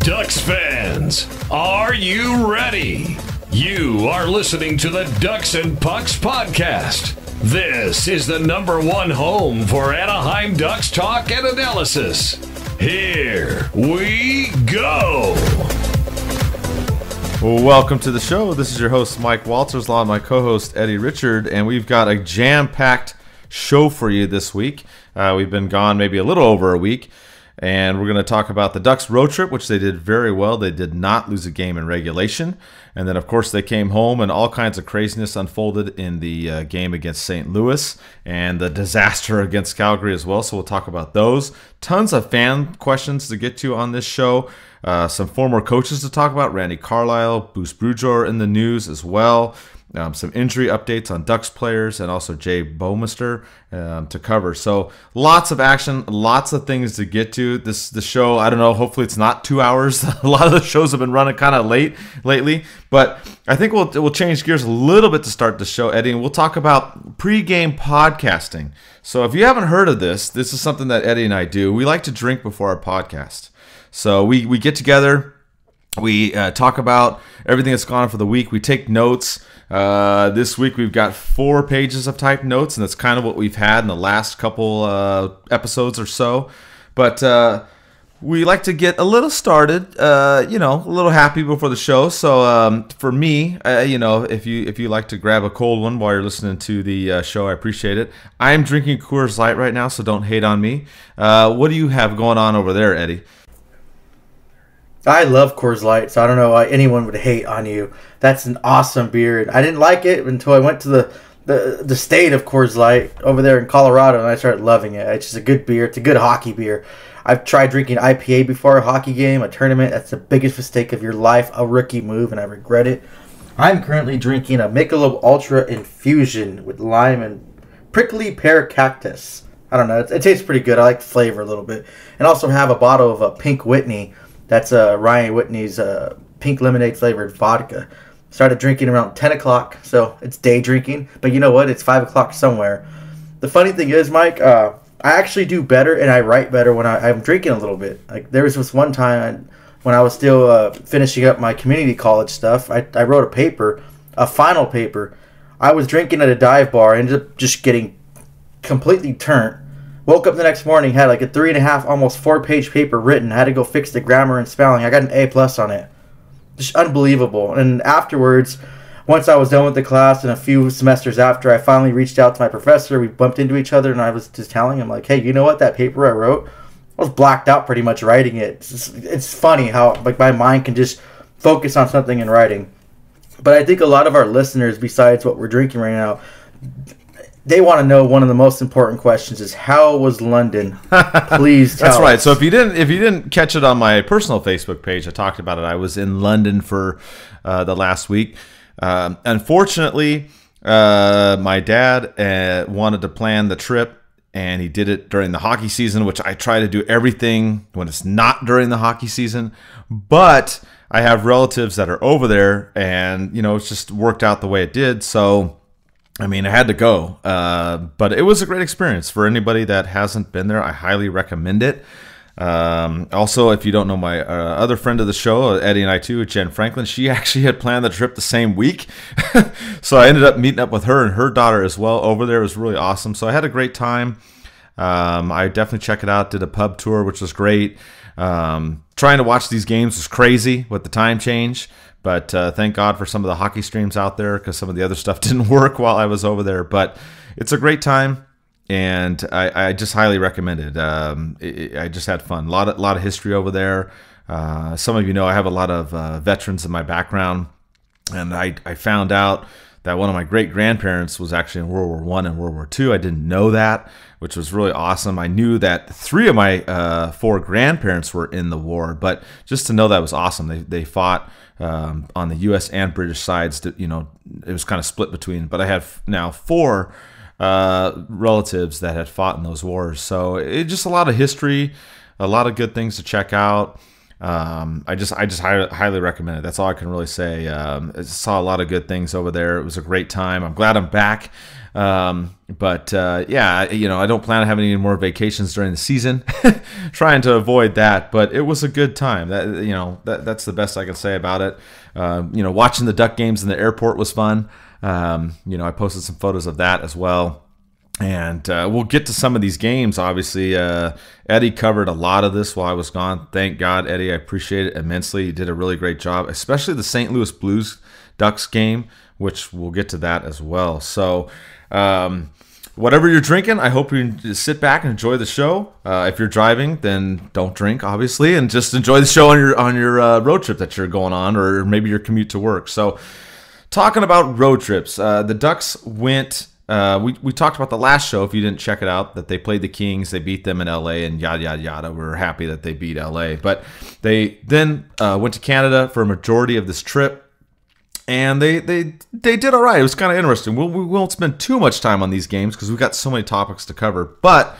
Ducks fans, are you ready? You are listening to the Ducks and Pucks podcast. This is the #1 home for Anaheim Ducks talk and analysis. Here we go. Well, welcome to the show. This is your host, Mike Walters, along with my co-host, Eddie Richard, and we've got a jam-packed show for you this week. We've been gone maybe a little over a week, and we're going to talk about the Ducks road trip, which they did very well. They did not lose a game in regulation. And then, of course, they came home, and all kinds of craziness unfolded in the game against St. Louis and the disaster against Calgary as well. So we'll talk about those. Tons of fan questions to get to on this show. Some former coaches to talk about. Randy Carlyle, Bruce Brujor in the news as well. Some injury updates on Ducks players, and also Jay Bouwmeester to cover. So lots of action, lots of things to get to. The show, I don't know, hopefully it's not 2 hours. A lot of the shows have been running kind of late lately, but I think we'll change gears a little bit to start the show, Eddie, and we'll talk about pregame podcasting. So if you haven't heard of this is something that Eddie and I do. We like to drink before our podcast. So we get together, we talk about everything that's gone on for the week. We take notes. This week we've got 4 pages of typed notes, and that's kind of what we've had in the last couple episodes or so. But we like to get a little started, a little happy before the show. So for me, if you like to grab a cold one while you're listening to the show, I appreciate it. I'm drinking Coors Light right now, so don't hate on me. What do you have going on over there, Eddie? I love Coors Light, so I don't know why anyone would hate on you. That's an awesome beer. And I didn't like it until I went to the state of Coors Light over there in Colorado, and I started loving it. It's just a good beer. It's a good hockey beer. I've tried drinking IPA before a hockey game, a tournament. That's the biggest mistake of your life, a rookie move, and I regret it. I'm currently drinking a Michelob Ultra Infusion with lime and prickly pear cactus. I don't know. It tastes pretty good. I like the flavor a little bit. And also have a bottle of a Pink Whitney. That's Ryan Whitney's pink lemonade flavored vodka. Started drinking around 10 o'clock, so it's day drinking. But you know what? It's 5 o'clock somewhere. The funny thing is, Mike, I actually do better and I write better when I'm drinking a little bit. Like there was this one time when I was still finishing up my community college stuff. I wrote a paper, a final paper. I was drinking at a dive bar. I ended up just getting completely turned. Woke up the next morning, had like a 3.5, almost 4-page paper written. Had to go fix the grammar and spelling. I got an A+ on it. Just unbelievable. And afterwards, once I was done with the class and a few semesters after, I finally reached out to my professor. We bumped into each other, and I was just telling him, like, hey, you know what? That paper I wrote, I was blacked out pretty much writing it. It's funny how like my mind can just focus on something in writing. But I think a lot of our listeners, besides what we're drinking right now, they want to know one of the most important questions is how was London? Please tell That's right. us. So if you didn't catch it on my personal Facebook page, I talked about it. I was in London for the last week. Unfortunately, my dad wanted to plan the trip, and he did it during the hockey season, which I try to do everything when it's not during the hockey season. But I have relatives that are over there, and it's just worked out the way it did. So I mean, I had to go, but it was a great experience. For anybody that hasn't been there, I highly recommend it. Also, if you don't know my other friend of the show, Eddie and I too, Jen Franklin, she actually had planned the trip the same week. So I ended up meeting up with her and her daughter as well over there. It was really awesome. So I had a great time. I definitely check it out. Did a pub tour, which was great. Trying to watch these games was crazy with the time change. But thank God for some of the hockey streams out there, because some of the other stuff didn't work while I was over there. But it's a great time, and I just highly recommend it. I just had fun. A lot of history over there. Some of you know I have a lot of veterans in my background, and I found out that one of my great-grandparents was actually in World War I and World War II. I didn't know that, which was really awesome. I knew that 3 of my 4 grandparents were in the war, but just to know that was awesome. They fought on the U.S. and British sides. It was kind of split between, but I have now 4 relatives that had fought in those wars. So it's just a lot of history, a lot of good things to check out. I just highly recommend it. That's all I can really say. I saw a lot of good things over there. It was a great time. I'm glad I'm back. But yeah, I don't plan on having any more vacations during the season, trying to avoid that. But it was a good time. That's the best I can say about it. Watching the Duck games in the airport was fun. I posted some photos of that as well. And we'll get to some of these games. Obviously, Eddie covered a lot of this while I was gone. Thank God, Eddie. I appreciate it immensely. He did a really great job, especially the St. Louis Blues Ducks game, which we'll get to that as well. So whatever you're drinking, I hope you sit back and enjoy the show. If you're driving, then don't drink, obviously, and just enjoy the show on your road trip that you're going on, or maybe your commute to work. So talking about road trips, the Ducks went... We talked about the last show, if you didn't check it out, that they played the Kings, they beat them in LA, and yada, yada, yada. We're happy that they beat LA. But they then went to Canada for a majority of this trip, and they did all right. It was kind of interesting. We won't spend too much time on these games because we've got so many topics to cover. But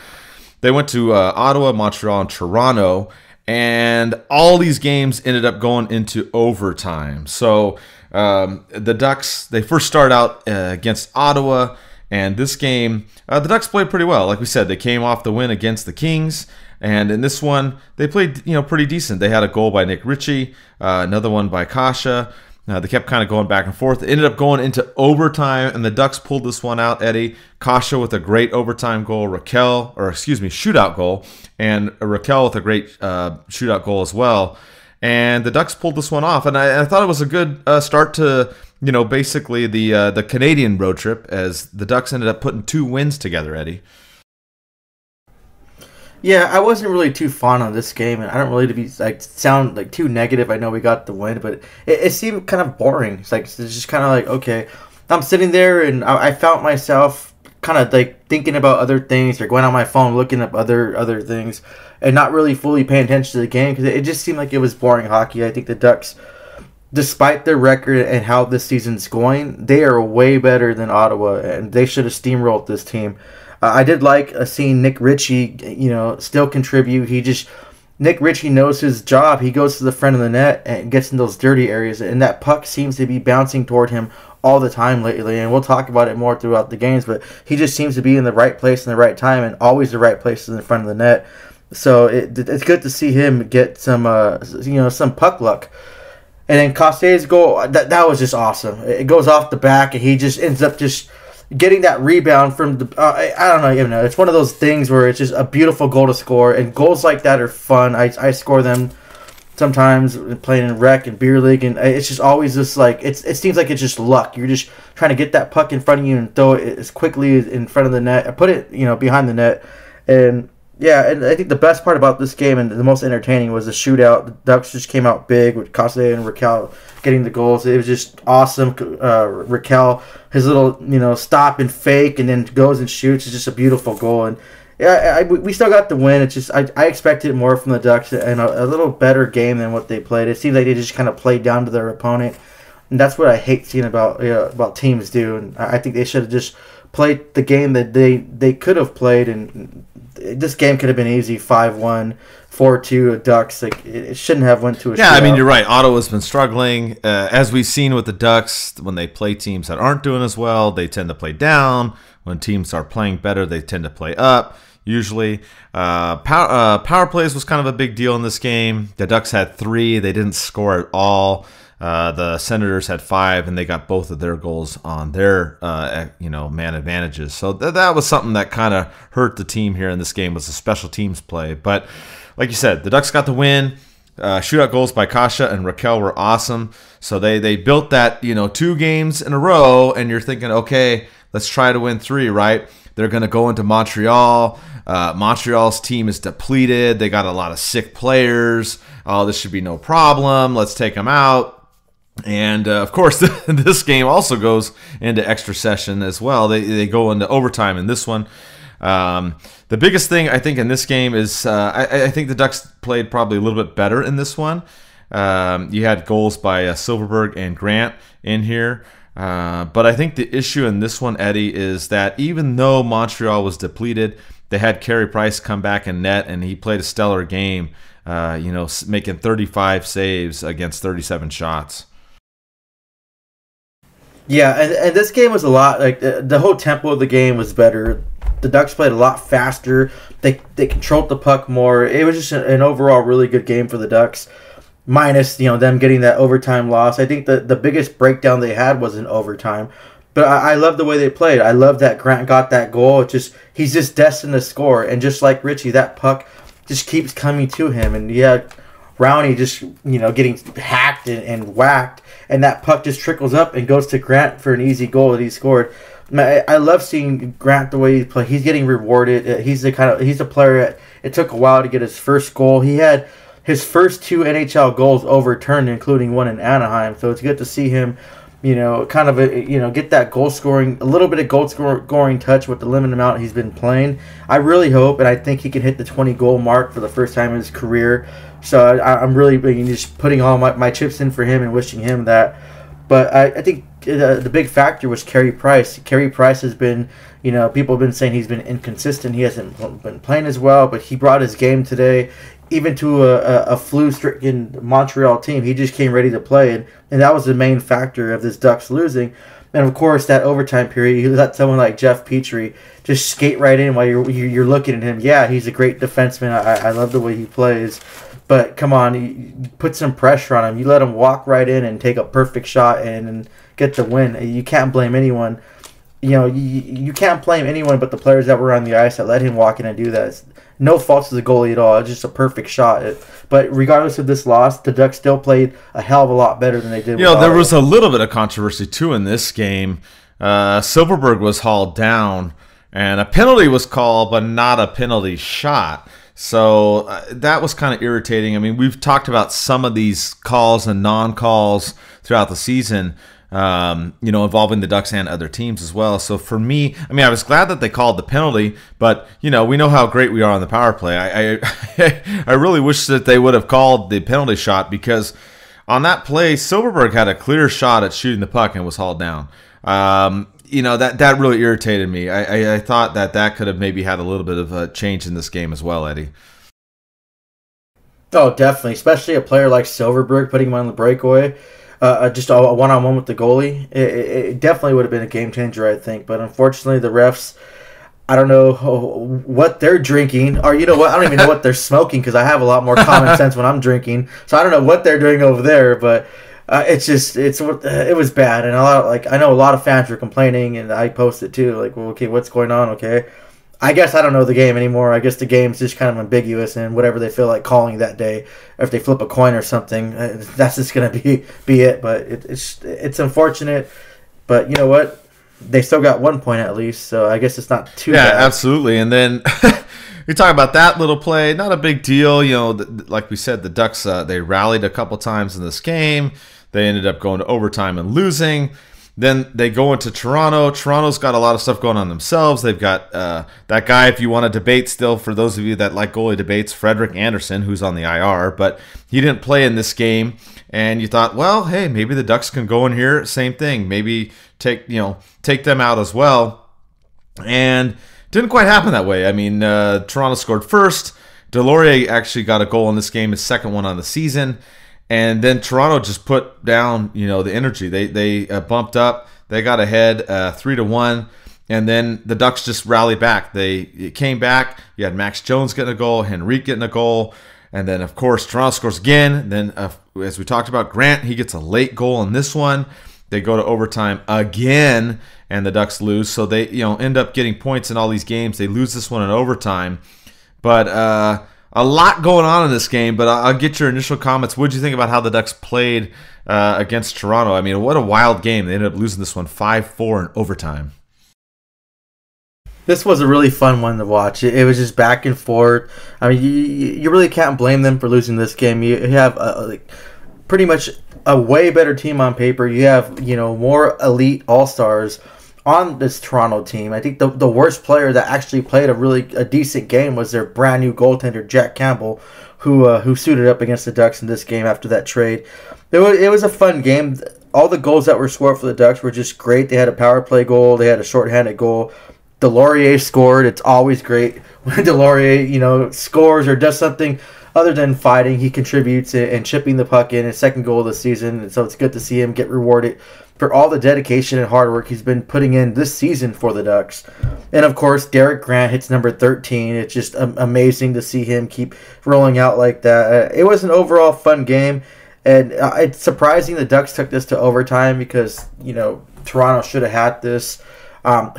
they went to Ottawa, Montreal, and Toronto, and all these games ended up going into overtime. So the Ducks, they first start out against Ottawa. And this game, the Ducks played pretty well. Like we said, they came off the win against the Kings. And in this one, they played pretty decent. They had a goal by Nick Ritchie, another one by Kasha. They kept kind of going back and forth. It ended up going into overtime, and the Ducks pulled this one out, Eddie. Kasha with a great overtime goal, shootout goal. And Raquel with a great shootout goal as well. And the Ducks pulled this one off. And I thought it was a good start to... basically the Canadian road trip, as the Ducks ended up putting 2 wins together, Eddie. Yeah, I wasn't really too fond on this game, and I don't really sound too negative. I know we got the win, but it seemed kind of boring. It's just kind of like, okay, I'm sitting there, and I found myself kind of thinking about other things, or going on my phone looking up other things, and not really fully paying attention to the game because it just seemed like it was boring hockey. I think the Ducks, despite their record and how this season's going, they are way better than Ottawa, and they should have steamrolled this team. I did like seeing Nick Ritchie, still contribute. Nick Ritchie knows his job. He goes to the front of the net and gets in those dirty areas, and that puck seems to be bouncing toward him all the time lately, and we'll talk about it more throughout the games, but he just seems to be in the right place in the right time, and always the right places in the front of the net. So it's good to see him get some puck luck. And then Coste's goal, that was just awesome. It goes off the back, and he just ends up just getting that rebound from the... I don't know, it's one of those things where it's just a beautiful goal to score, and goals like that are fun. I score them sometimes playing in rec and beer league, and it's just always just it seems like it's just luck. You're just trying to get that puck in front of you and throw it as quickly as in front of the net, put it behind the net, and... Yeah, and I think the best part about this game and the most entertaining was the shootout. The Ducks just came out big with Coste and Raquel getting the goals. It was just awesome. Raquel, his little stop and fake, and then goes and shoots. It's just a beautiful goal. And yeah, we still got the win. It's just I expected more from the Ducks and a little better game than what they played. It seems like they just kind of played down to their opponent, and that's what I hate seeing about teams do. And I think they should have just played the game that they could have played, and this game could have been easy, 5-1, 4-2 Ducks. It shouldn't have went to a shootout. I mean, you're right. Ottawa's been struggling. As we've seen with the Ducks, when they play teams that aren't doing as well, they tend to play down. When teams are playing better, they tend to play up, usually. Power plays was kind of a big deal in this game. The Ducks had 3. They didn't score at all. The Senators had 5, and they got both of their goals on their, man advantages. So that was something that kind of hurt the team here in this game, was the special teams play. But like you said, the Ducks got the win. Shootout goals by Kasha and Raquel were awesome. So they built that, 2 games in a row, and you're thinking, okay, let's try to win 3, right? They're going to go into Montreal. Montreal's team is depleted. They got a lot of sick players. Oh, this should be no problem. Let's take them out. And, of course, this game also goes into extra session as well. They go into overtime in this one. The biggest thing, I think, in this game is I think the Ducks played probably a little bit better in this one. You had goals by Silverberg and Grant in here. But I think the issue in this one, Eddie, is that even though Montreal was depleted, they had Carey Price come back in net, and he played a stellar game. making 35 saves against 37 shots. Yeah, and this game was a lot like the whole tempo of the game was better. The Ducks played a lot faster. They controlled the puck more. It was just an overall really good game for the Ducks. Minus them getting that overtime loss. I think the biggest breakdown they had was in overtime. But I love the way they played. I love that Grant got that goal. He's just destined to score. And just like Richie, that puck just keeps coming to him. And Rowney just getting hacked and whacked, and that puck just trickles up and goes to Grant for an easy goal that he scored. I love seeing Grant the way he plays. He's getting rewarded. He's a player that it took a while to get his first goal. He had his first 2 NHL goals overturned, including one in Anaheim. So it's good to see him, get that a little bit of goal scoring touch with the limited amount he's been playing. I really hope, and I think he can hit the 20 goal mark for the first time in his career. So I'm really just putting all my chips in for him and wishing him that. But I think the big factor was Carey Price. Carey Price has been, people have been saying he's been inconsistent. He hasn't been playing as well, but he brought his game today, even to a flu-stricken Montreal team. He just came ready to play, and that was the main factor of this Ducks losing. And of course, that overtime period, you let someone like Jeff Petrie just skate right in while you're looking at him. Yeah, he's a great defenseman. I love the way he plays. But come on, you put some pressure on him. You let him walk right in and take a perfect shot and get the win. You can't blame anyone. You can't blame anyone but the players that were on the ice that let him walk in and do that. It's no fault to the goalie at all. It's just a perfect shot. But regardless of this loss, the Ducks still played a hell of a lot better than they did. There was a little bit of controversy too in this game. Silverberg was hauled down, and a penalty was called, but not a penalty shot. So that was kind of irritating. I mean, we've talked about some of these calls and non-calls throughout the season, involving the Ducks and other teams as well. So for me, I was glad that they called the penalty, but, we know how great we are on the power play. I really wish that they would have called the penalty shot, because on that play, Silverberg had a clear shot at shooting the puck and was hauled down. That really irritated me. I thought that could have maybe had a little bit of a change in this game as well, Eddie. Oh, definitely. Especially a player like Silverberg, putting him on the breakaway. Just a one-on-one with the goalie. It definitely would have been a game changer, I think. But unfortunately, the refs, I don't know what they're drinking. Or you know what? I don't even know what they're smoking, because I have a lot more common sense when I'm drinking. So I don't know what they're doing over there, but... it was bad, and I know a lot of fans were complaining, and I posted too. Like, well, okay, what's going on? Okay, I guess I don't know the game anymore. I guess the game's just kind of ambiguous, and whatever they feel like calling that day, or if they flip a coin or something, that's just gonna be it. But it's unfortunate, but you know what? They still got 1 point at least, so I guess it's not too bad. Yeah, absolutely. And then we talk about that little play, not a big deal. Like we said, the Ducks they rallied a couple times in this game. They ended up going to overtime and losing. Then they go into Toronto. Toronto's got a lot of stuff going on themselves. They've got that guy, if you want to debate still, for those of you that like goalie debates, Frederick Anderson, who's on the IR, but he didn't play in this game. And you thought, well, hey, maybe the Ducks can go in here, same thing. Maybe take them out as well. And didn't quite happen that way. Toronto scored first. Delorier actually got a goal in this game, his second one on the season. And then Toronto just put down, the energy. They bumped up. They got ahead 3-1. And then the Ducks just rallied back. They came back. You had Max Jones getting a goal, Henrique getting a goal. And then, of course, Toronto scores again. Then, as we talked about, Grant, he gets a late goal in this one. They go to overtime again, and the Ducks lose. So they end up getting points in all these games. They lose this one in overtime. But a lot going on in this game, but I'll get your initial comments. What did you think about how the Ducks played against Toronto? What a wild game. They ended up losing this one 5-4 in overtime. This was a really fun one to watch. It was just back and forth. You really can't blame them for losing this game. You have pretty much a way better team on paper. You have more elite all-stars on this Toronto team. I think the worst player that actually played a decent game was their brand new goaltender, Jack Campbell, who suited up against the Ducks in this game after that trade. It was a fun game. All the goals that were scored for the Ducks were just great. They had a power play goal. They had a shorthanded goal. Delorier scored. It's always great when Delorier, scores or does something other than fighting, he contributes and chipping the puck in, his second goal of the season. And so it's good to see him get rewarded for all the dedication and hard work he's been putting in this season for the Ducks. And of course, Derek Grant hits number 13. It's just amazing to see him keep rolling out like that. It was an overall fun game. And it's surprising the Ducks took this to overtime because, Toronto should have had this.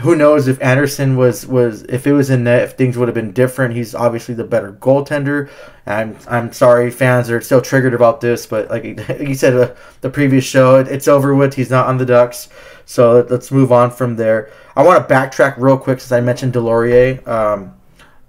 Who knows if Anderson was if it was in net, if things would have been different. He's obviously the better goaltender. I'm sorry, fans are still triggered about this, but like you said the previous show, it's over with. He's not on the Ducks, so let's move on from there. I want to backtrack real quick since I mentioned Delorier.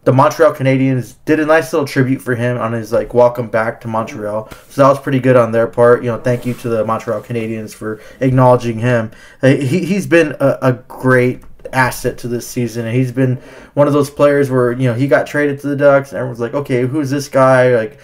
The Montreal Canadiens did a nice little tribute for him on his welcome back to Montreal. So that was pretty good on their part. Thank you to the Montreal Canadiens for acknowledging him. He's been a great asset to this season, and he's been one of those players where he got traded to the Ducks, and everyone's like, okay, who's this guy?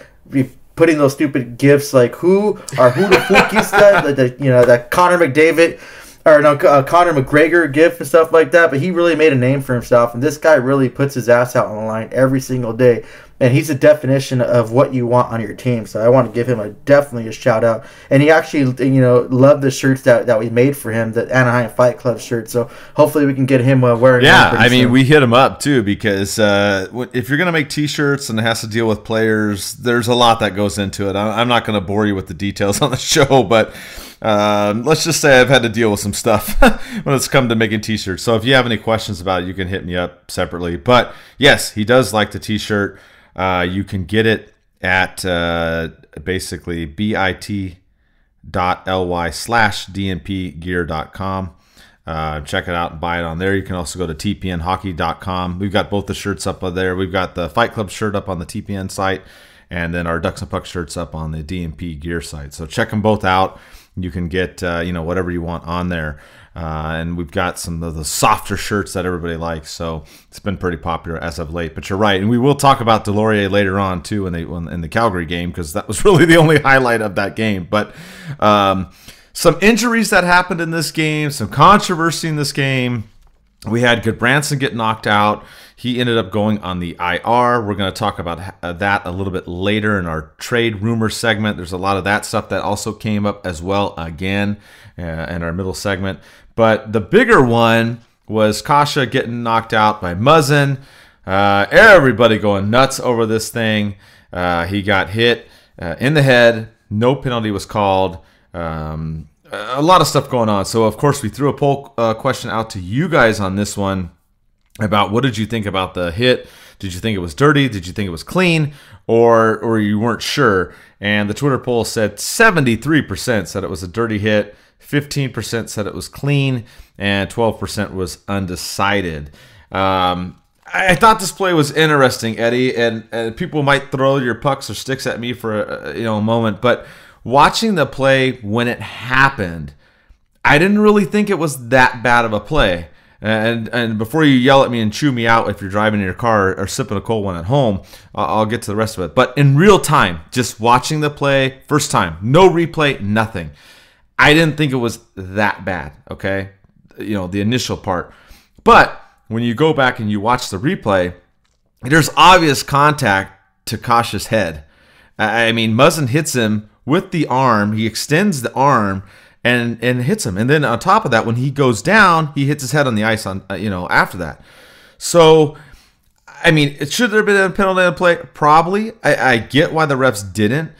Putting those stupid gifs who the fuck is that? That Connor McDavid. Or no, Conor McGregor gif and stuff like that, but he really made a name for himself, and this guy really puts his ass out on the line every single day, and he's a definition of what you want on your team. So I want to give him definitely a shout out, and he actually loved the shirts that we made for him, the Anaheim Fight Club shirt. So hopefully we can get him wearing. Yeah, I mean, we hit him up too because if you're gonna make T-shirts and it has to deal with players, there's a lot that goes into it. I'm not gonna bore you with the details on the show, but. Let's just say I've had to deal with some stuff when it's come to making T-shirts. So if you have any questions about it, you can hit me up separately. But yes, he does like the T-shirt. You can get it at basically bit.ly/dnpgear.com. Check it out and buy it on there. You can also go to tpnhockey.com. We've got both the shirts up there. We've got the Fight Club shirt up on the TPN site, and then our Ducks and Pucks shirts up on the DNP Gear site. So check them both out. You can get whatever you want on there, and we've got some of the softer shirts that everybody likes. So it's been pretty popular as of late. But you're right, and we will talk about Delorier later on too in the Calgary game because that was really the only highlight of that game. But some injuries that happened in this game, some controversy in this game. We had Goodbranson get knocked out. He ended up going on the IR. We're going to talk about that a little bit later in our trade rumor segment. There's a lot of that stuff that also came up as well again in our middle segment. But the bigger one was Kasha getting knocked out by Muzzin. Everybody going nuts over this thing. He got hit in the head. No penalty was called. A lot of stuff going on. So, of course, we threw a poll question out to you guys on this one about what did you think about the hit? Did you think it was dirty? Did you think it was clean? Or you weren't sure? And the Twitter poll said 73% said it was a dirty hit, 15% said it was clean, and 12% was undecided. I thought this play was interesting, Eddie, and people might throw your pucks or sticks at me for a moment, but watching the play when it happened, I didn't really think it was that bad of a play. And before you yell at me and chew me out if you're driving in your car or sipping a cold one at home, I'll get to the rest of it. But in real time, just watching the play, first time, no replay, nothing. I didn't think it was that bad, okay? The initial part. But when you go back and you watch the replay, there's obvious contact to Kasha's head. I mean, Muzzin hits him with the arm. He extends the arm and hits him. And then on top of that, when he goes down, he hits his head on the ice after that. So, I mean, should there have been a penalty on the play? Probably. I get why the refs didn't.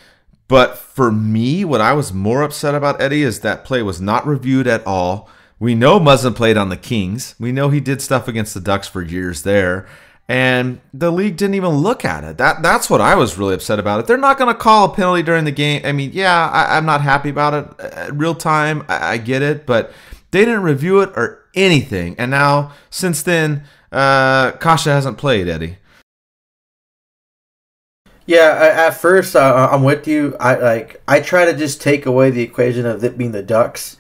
But for me, what I was more upset about, Eddie, is that play was not reviewed at all. We know Muzzin played on the Kings. We know he did stuff against the Ducks for years there. And the league didn't even look at it. That's what I was really upset about it. They're not going to call a penalty during the game. I mean, yeah, I'm not happy about it. Real time, I get it. But they didn't review it or anything. And now, since then, Kasha hasn't played, Eddie. Yeah, at first, I'm with you. I try to just take away the equation of it being the Ducks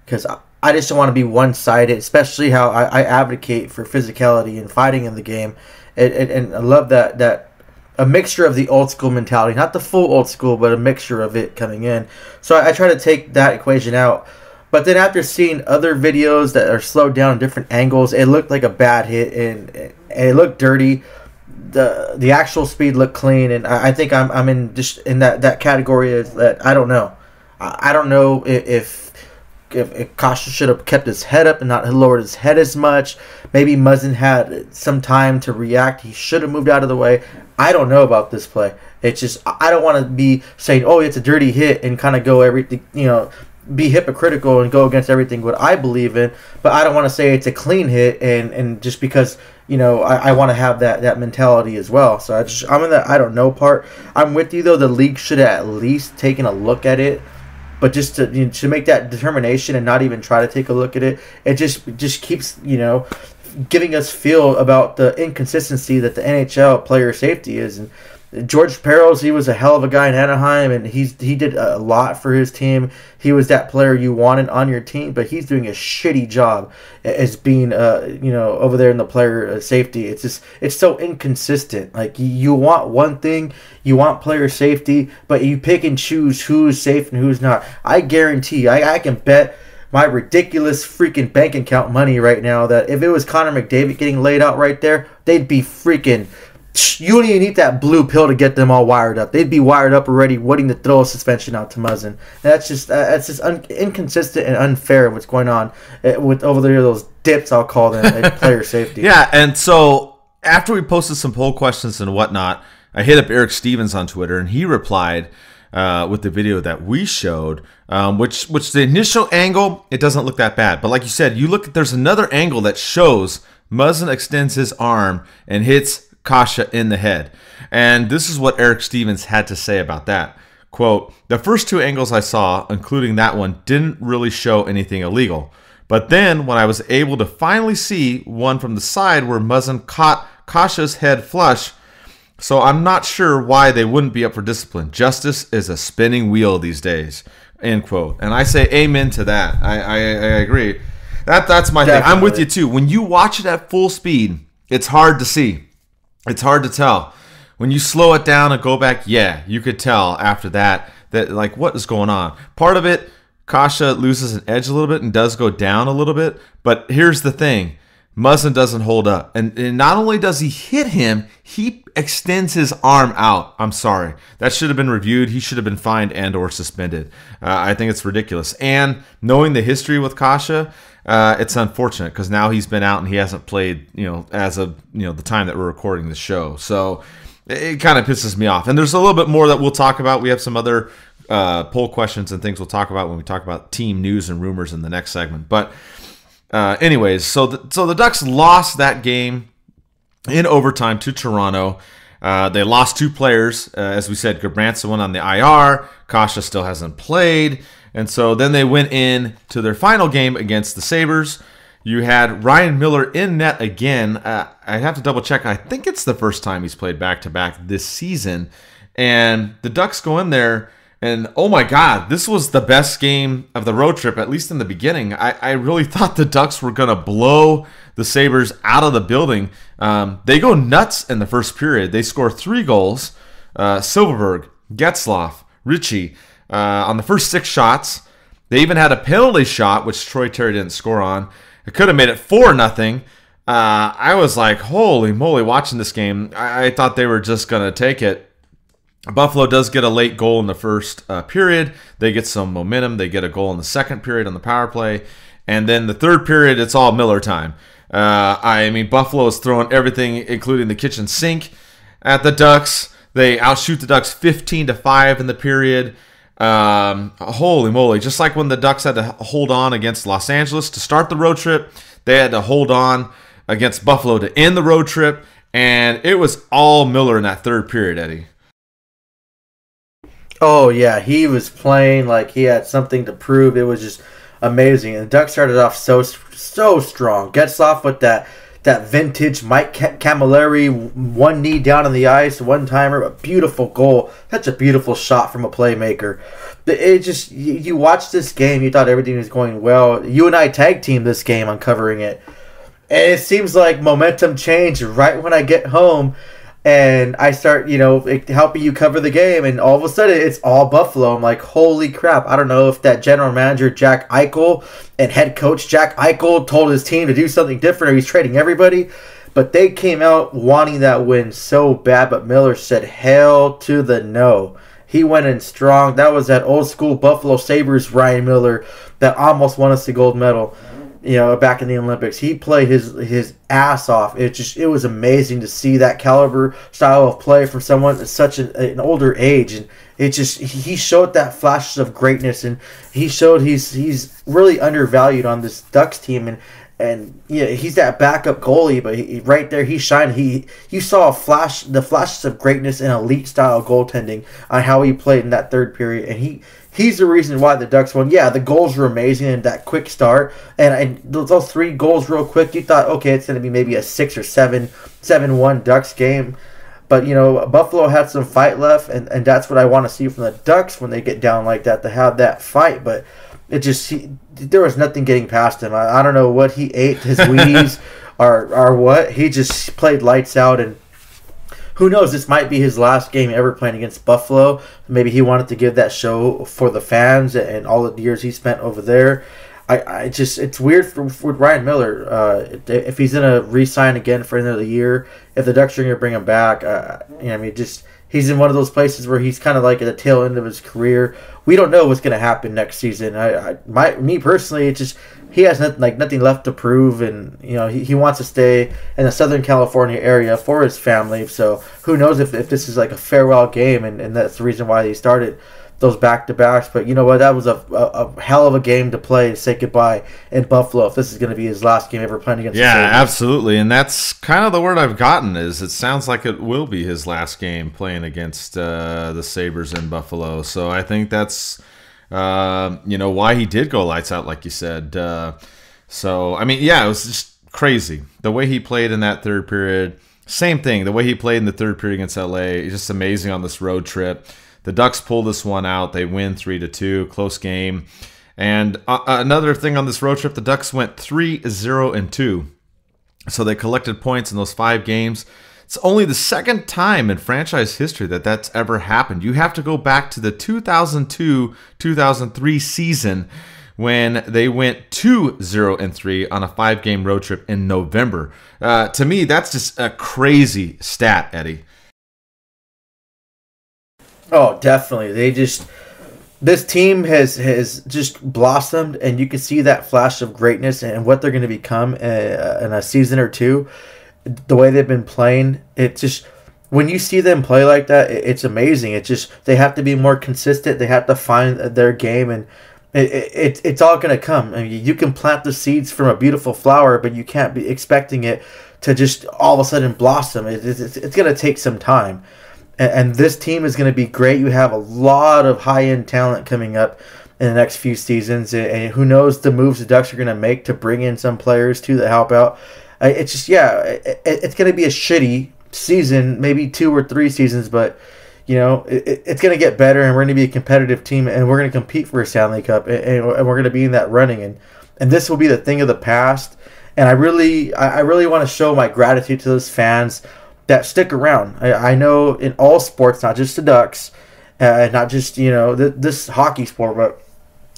because I just don't want to be one-sided, especially how I advocate for physicality and fighting in the game. And I love that a mixture of the old school mentality, not the full old school, but a mixture of it coming in. So I try to take that equation out. But then after seeing other videos that are slowed down in different angles, it looked like a bad hit and it looked dirty. the actual speed looked clean, and I think I'm in just in that category is that I don't know. I don't know if Kasha should have kept his head up and not lowered his head as much. Maybe Muzzin had some time to react. He should have moved out of the way. I don't know about this play. It's just I don't want to be saying, oh, it's a dirty hit and kind of go everything, be hypocritical and go against everything what I believe in. But I don't want to say it's a clean hit and just because I want to have that mentality as well. So I'm in the I don't know part. I'm with you though. The league should have at least taken a look at it. But just to make that determination and not even try to take a look at it, it just keeps giving us feel about the inconsistency that the NHL player safety is. And George Peros, he was a hell of a guy in Anaheim, and he did a lot for his team. He was that player you wanted on your team, but he's doing a shitty job as being over there in the player safety. It's so inconsistent. Like you want one thing, you want player safety, but you pick and choose who's safe and who's not. I guarantee I can bet my ridiculous freaking bank account money right now that if it was Connor McDavid getting laid out right there, they'd be freaking. You don't even need that blue pill to get them all wired up. They'd be wired up already, waiting to throw a suspension out to Muzzin. That's just inconsistent and unfair what's going on with over there. Those dips, I'll call them, at player safety. Yeah, and so after we posted some poll questions and whatnot, I hit up Eric Stevens on Twitter, and he replied with the video that we showed, which the initial angle, it doesn't look that bad. But like you said, there's another angle that shows Muzzin extends his arm and hits Kasha in the head. And this is what Eric Stevens had to say about that. Quote, the first two angles I saw, including that one, didn't really show anything illegal. But then when I was able to finally see one from the side where Muzzin caught Kasha's head flush, so I'm not sure why they wouldn't be up for discipline. Justice is a spinning wheel these days. End quote. And I say amen to that. I agree. That's my Definitely. Thing. I'm with you too. When you watch it at full speed, it's hard to see. It's hard to tell. When you slow it down and go back, yeah, you could tell after that like what is going on. Part of it, Kasha loses an edge a little bit and does go down a little bit. But here's the thing. Muzzin doesn't hold up. And not only does he hit him, he extends his arm out. I'm sorry. That should have been reviewed. He should have been fined and or suspended. I think it's ridiculous. And knowing the history with Kasha, it's unfortunate because now he's been out and he hasn't played, as of, the time that we're recording the show. So it kind of pisses me off. And there's a little bit more that we'll talk about. We have some other poll questions and things we'll talk about when we talk about team news and rumors in the next segment. But anyways, so the Ducks lost that game in overtime to Toronto. They lost two players. As we said, Gabranson went on the IR. Kasha still hasn't played. And so then they went in to their final game against the Sabres. You had Ryan Miller in net again. I have to double check. I think it's the first time he's played back-to-back this season. And the Ducks go in there, and oh my God, this was the best game of the road trip, at least in the beginning. I really thought the Ducks were going to blow the Sabres out of the building. They go nuts in the first period. They score 3 goals. Silverberg, Getzlaf, Ritchie. On the first 6 shots. They even had a penalty shot, which Troy Terry didn't score on. It could have made it 4-0. I was like, holy moly, watching this game. I thought they were just going to take it. Buffalo does get a late goal in the first period. They get some momentum. They get a goal in the second period on the power play. And then the third period, it's all Miller time. Buffalo is throwing everything, including the kitchen sink, at the Ducks. They outshoot the Ducks 15-5 in the period. Holy moly, just like when the Ducks had to hold on against Los Angeles to start the road trip, they had to hold on against Buffalo to end the road trip, and it was all Miller in that third period, Eddie. Oh yeah, he was playing like he had something to prove. It was just amazing. And the Ducks started off so strong. Getzlaf with that vintage Mike Camilleri, one knee down on the ice, one-timer, a beautiful goal. Such a beautiful shot from a playmaker. It just, you watched this game, you thought everything was going well. You and I tag team this game on covering it. And it seems like momentum changed right when I get home. And I start, helping you cover the game. And all of a sudden, it's all Buffalo. I'm like, holy crap. I don't know if that general manager, Jack Eichel, and head coach Jack Eichel told his team to do something different or he's trading everybody. But they came out wanting that win so bad, but Miller said hell to the no. He went in strong. That was that old school Buffalo Sabres Ryan Miller that almost won us the gold medal, back in the Olympics. He played his ass off. It was amazing to see that caliber style of play from someone at such an older age, and he showed that flashes of greatness, and he showed he's really undervalued on this Ducks team, and he's that backup goalie, but right there he shined. You saw the flashes of greatness and elite style goaltending on how he played in that third period, and he's the reason why the Ducks won. Yeah, the goals were amazing and that quick start, and those 3 goals real quick. You thought, okay, it's going to be maybe a 6 or 7-1 Ducks game, but Buffalo had some fight left, and that's what I want to see from the Ducks when they get down like that, to have that fight, but. There was nothing getting past him. I don't know what he ate, his Wheaties, or what. He just played lights out, and who knows? This might be his last game ever playing against Buffalo. Maybe he wanted to give that show for the fans and all the years he spent over there. It's weird for Ryan Miller. If he's gonna re-sign again for another year, if the Ducks are gonna bring him back, he's in one of those places where he's kind of like at the tail end of his career. We don't know what's going to happen next season. Me personally, it's just he has nothing left to prove, and he wants to stay in the Southern California area for his family. So who knows if this is like a farewell game, and that's the reason why he started those back-to-backs. But you know what? That was a hell of a game to play and say goodbye in Buffalo if this is going to be his last game ever playing against the Sabres. Absolutely. And that's kind of the word I've gotten is it sounds like it will be his last game playing against the Sabres in Buffalo. So I think that's, why he did go lights out, like you said. It was just crazy. The way he played in that third period, same thing. The way he played in the third period against LA, just amazing on this road trip. The Ducks pull this one out. They win 3-2, close game. And another thing on this road trip, the Ducks went 3-0-2. So they collected points in those 5 games. It's only the second time in franchise history that that's ever happened. You have to go back to the 2002-2003 season when they went 2-0-3 on a 5-game road trip in November. To me, that's just a crazy stat, Eddie. Oh, definitely. This team has just blossomed, and you can see that flash of greatness and what they're going to become in a season or two. The way they've been playing, it just when you see them play like that, it's amazing. It's just they have to be more consistent. They have to find their game, and it's all going to come. I mean, you can plant the seeds from a beautiful flower, but you can't be expecting it to just all of a sudden blossom. It's going to take some time. And this team is going to be great. You have a lot of high-end talent coming up in the next few seasons. And who knows the moves the Ducks are going to make to bring in some players, too, that help out. It's going to be a shitty season, maybe 2 or 3 seasons. But, it's going to get better, and we're going to be a competitive team, and we're going to compete for a Stanley Cup, and we're going to be in that running. And this will be the thing of the past. And I really want to show my gratitude to those fans that stick around. I know in all sports, not just the Ducks, not just this hockey sport, but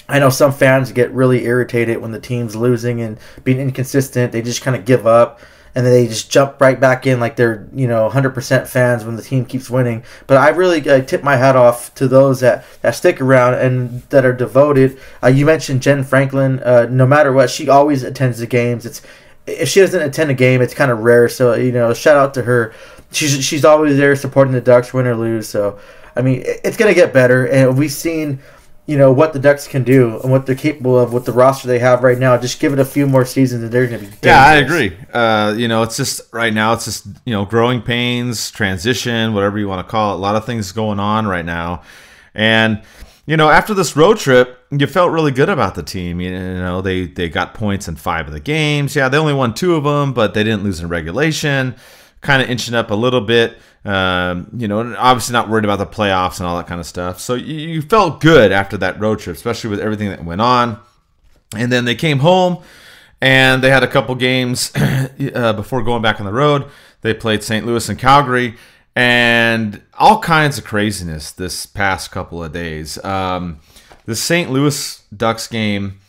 I know some fans get really irritated when the team's losing and being inconsistent. They just kind of give up, and then they just jump right back in like they're 100% fans when the team keeps winning. But I really tip my hat off to those that stick around and that are devoted. You mentioned Jen Franklin. No matter what, she always attends the games. If she doesn't attend a game, it's kind of rare. So, shout out to her. She's always there supporting the Ducks, win or lose. So, I mean, it's going to get better. And we've seen, what the Ducks can do and what they're capable of with the roster they have right now. Just give it a few more seasons and they're going to be dangerous. Yeah, I agree. It's just right now, it's just, growing pains, transition, whatever you want to call it. A lot of things going on right now. And, after this road trip, you felt really good about the team. They got points in 5 of the games. Yeah, they only won 2 of them, but they didn't lose in regulation. Kind of inching up a little bit. Obviously not worried about the playoffs and all that kind of stuff. So you felt good after that road trip, especially with everything that went on. And then they came home, and they had a couple games before going back on the road. They played St. Louis and Calgary. And all kinds of craziness this past couple of days. The St. Louis Ducks game,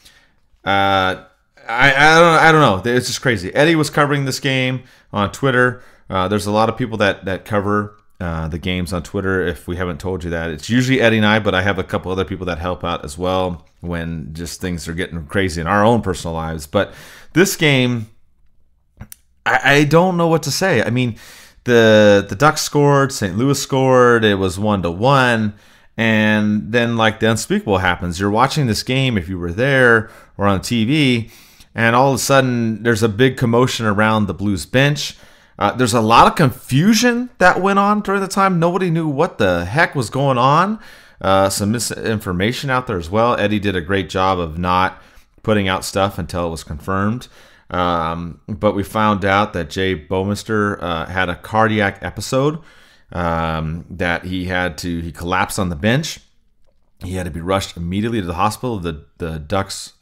I I don't know. It's just crazy. Eddie was covering this game on Twitter. There's a lot of people that cover the games on Twitter. If we haven't told you that, it's usually Eddie and I, but I have a couple other people that help out as well when just things are getting crazy in our own personal lives. But this game, I don't know what to say. I mean, the Ducks scored, St. Louis scored. It was 1-1. And then, like, the unspeakable happens. You're watching this game, if you were there or on TV, and all of a sudden there's a big commotion around the Blues bench. There's a lot of confusion that went on during the time. Nobody knew what the heck was going on. Some misinformation out there as well. Eddie did a great job of not putting out stuff until it was confirmed. But we found out that Jay Bouwmeester had a cardiac episode. That he collapsed on the bench. He had to be rushed immediately to the hospital. The Ducks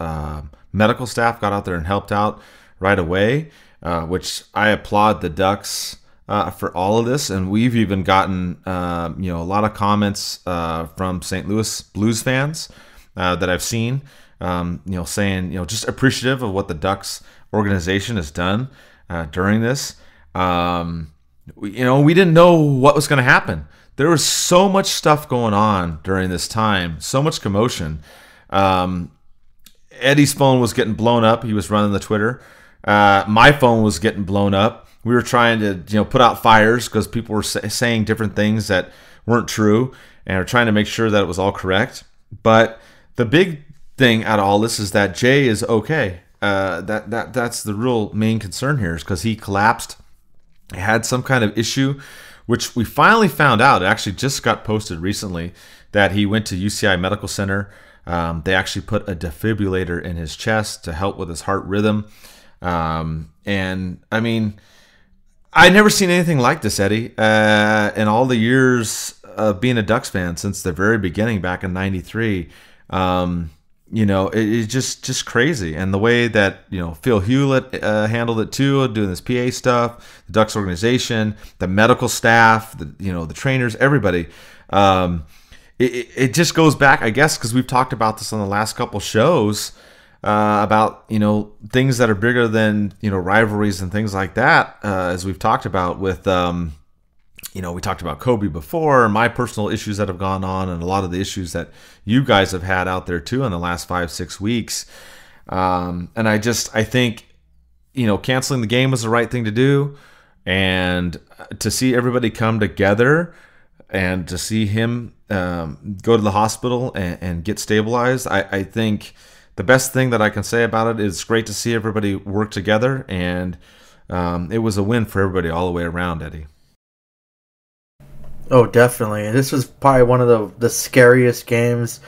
medical staff got out there and helped out right away, which I applaud the Ducks for all of this. And we've even gotten a lot of comments from St. Louis Blues fans that I've seen, saying just appreciative of what the Ducks organization has done during this. We didn't know what was going to happen. There was so much stuff going on during this time, so much commotion. Eddie's phone was getting blown up. He was running the Twitter. My phone was getting blown up. We were trying to, put out fires because people were saying different things that weren't true, and we're trying to make sure that it was all correct. But the big thing out of all this is that Jay is okay. That's the real main concern here, is because he collapsed. Had some kind of issue, which we finally found out. It actually just got posted recently that he went to UCI Medical Center. They actually put a defibrillator in his chest to help with his heart rhythm. And I mean, I'd never seen anything like this, Eddie, in all the years of being a Ducks fan since the very beginning back in '93. It's just crazy. And the way that, Phil Hewlett handled it too, doing this PA stuff, the Ducks organization, the medical staff, the trainers, everybody. It just goes back, I guess, because we've talked about this on the last couple shows about, things that are bigger than, rivalries and things like that, as we've talked about with, we talked about Kobe before, my personal issues that have gone on, and a lot of the issues that you guys have had out there too in the last 5-6 weeks. And I think, canceling the game was the right thing to do. And to see everybody come together and to see him go to the hospital and get stabilized, I think the best thing that I can say about it is it's great to see everybody work together. And it was a win for everybody all the way around, Eddie. Oh, definitely. This was probably one of the scariest games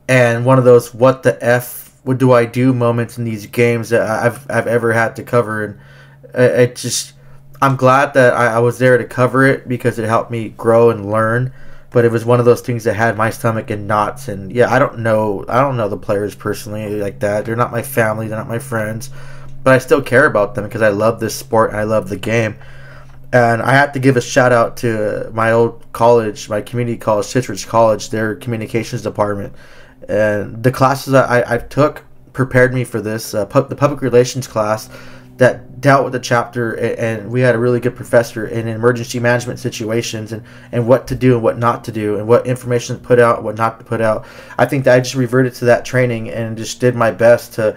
and one of those what the F what do I do moments in these games that I've ever had to cover. And I'm glad that I was there to cover it because it helped me grow and learn. But it was one of those things that had my stomach in knots. And yeah, I don't know the players personally like that. They're not my family. They're not my friends. But I still care about them because I love this sport and I love the game. And I have to give a shout out to my old college, my community college, Citrus College, their communications department. And the classes that I took prepared me for this. The public relations class that dealt with the chapter, and we had a really good professor in emergency management situations and what to do and what not to do and what information to put out and what not to put out. I think that I just reverted to that training and just did my best to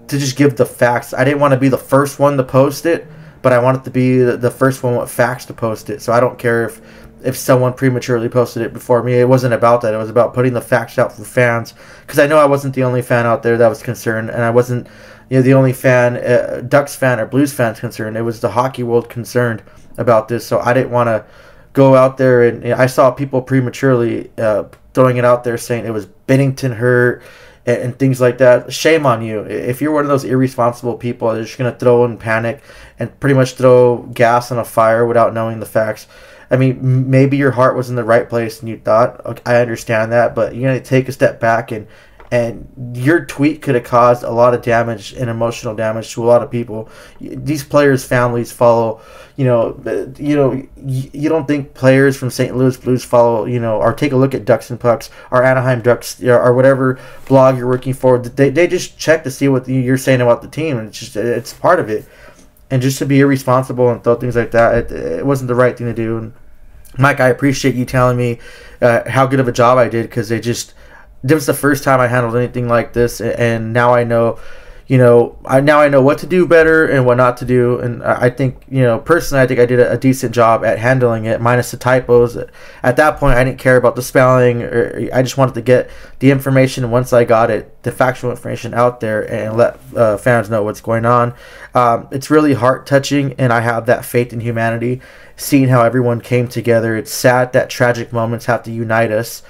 just give the facts. I didn't want to be the first one to post it, but I wanted to be the first one with facts to post it. So I don't care if someone prematurely posted it before me. It wasn't about that. It was about putting the facts out for fans, because I know I wasn't the only fan out there that was concerned, and I wasn't the only fan, Ducks fan or Blues fans concerned. It was the hockey world concerned about this. So I didn't want to go out there and I saw people prematurely throwing it out there saying it was Bennington hurt and things like that. Shame on you. If you're one of those irresponsible people that are just going to throw in panic and pretty much throw gas on a fire without knowing the facts. I mean, maybe your heart was in the right place and you thought, okay, I understand that, but you're going to take a step back and And your tweet could have caused a lot of damage and emotional damage to a lot of people. These players' families follow, you don't think players from St. Louis Blues follow, or take a look at Ducks and Pucks or Anaheim Ducks or whatever blog you're working for. They just check to see what you're saying about the team, and it's part of it. And just to be irresponsible and throw things like that, it wasn't the right thing to do. And Mike, I appreciate you telling me how good of a job I did, because this was the first time I handled anything like this, and now I know, I know what to do better and what not to do. And I think, personally, I think I did a decent job at handling it, minus the typos. At that point, I didn't care about the spelling, or I just wanted to get the information. Once I got it, the factual information out there, and let fans know what's going on. It's really heart touching, and I have that faith in humanity, seeing how everyone came together. It's sad that tragic moments have to unite us.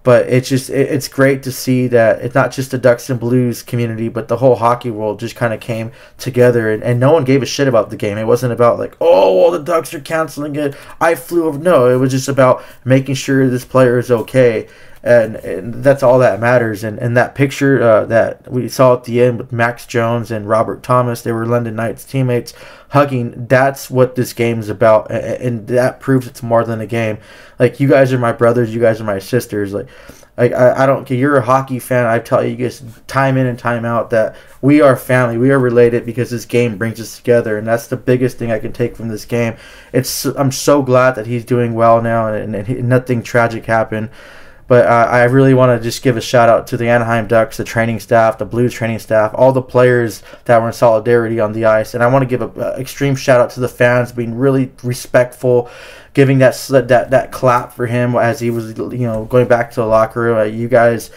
But it's great to see that it's not just the Ducks and Blues community, but the whole hockey world just kind of came together, and no one gave a shit about the game. It wasn't about like, oh, well, the Ducks are canceling it, I flew over. No, it was just about making sure this player is okay, and that's all that matters. And that picture that we saw at the end with Max Jones and Robert Thomas, they were London Knights teammates, hugging. That's what this game is about, and that proves it's more than a game. Like, you guys are my brothers, you guys are my sisters. Like I don't care. You're a hockey fan. I tell you guys time in and time out that we are family. We are related because this game brings us together, and that's the biggest thing I can take from this game. I'm so glad that he's doing well now, and nothing tragic happened. But I really want to just give a shout out to the Anaheim Ducks, the training staff, the Blues training staff, all the players that were in solidarity on the ice. And I want to give an extreme shout out to the fans, being really respectful, giving that clap for him as he was going back to the locker room. You guys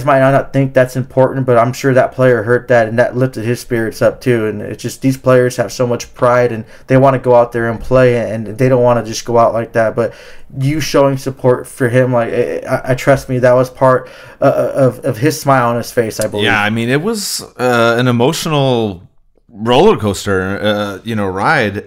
might not think that's important, but I'm sure that player heard that, and that lifted his spirits up too. And it's just, these players have so much pride, and they want to go out there and play, and they don't want to just go out like that. But you showing support for him, like, I trust me, that was part of his smile on his face, I believe. Yeah, I mean, it was an emotional roller coaster, ride.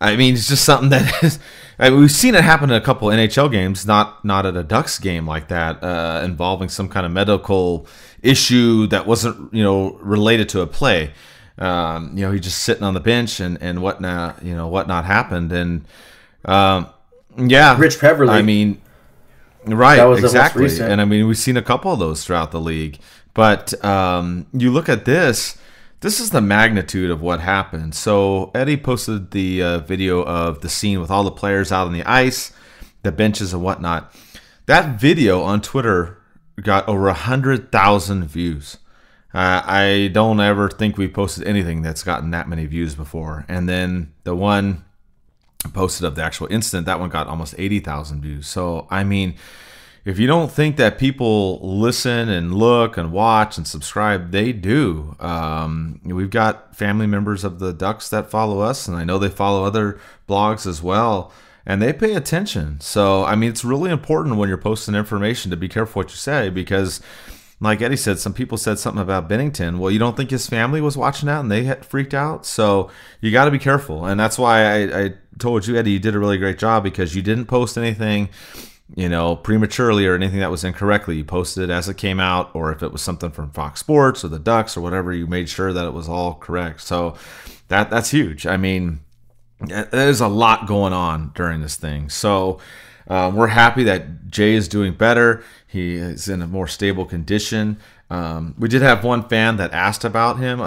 I mean, it's just something that is. We've seen it happen in a couple NHL games, not at a Ducks game like that, involving some kind of medical issue that wasn't, related to a play. He just sitting on the bench and whatnot, whatnot happened. And Rich Peverly. I mean, right, that was exactly. The most recent. And I mean, we've seen a couple of those throughout the league. But you look at this. This is the magnitude of what happened. So Eddie posted the video of the scene with all the players out on the ice, the benches and whatnot. That video on Twitter got over 100,000 views. I don't ever think we posted anything that's gotten that many views before. And then the one posted of the actual incident, that one got almost 80,000 views. So, I mean, if you don't think that people listen and look and watch and subscribe, they do. We've got family members of the Ducks that follow us, and I know they follow other blogs as well, and they pay attention. So, I mean, it's really important when you're posting information to be careful what you say, because like Eddie said, some people said something about Bennington. Well, you don't think his family was watching that and they had freaked out? So you got to be careful. And that's why I told you, Eddie, you did a really great job, because you didn't post anything prematurely or anything that was incorrectly. You posted it as it came out, or if it was something from Fox Sports or the Ducks or whatever, you made sure that it was all correct. So that's huge. I mean, there's a lot going on during this thing. So we're happy that Jay is doing better. He is in a more stable condition. We did have one fan that asked about him,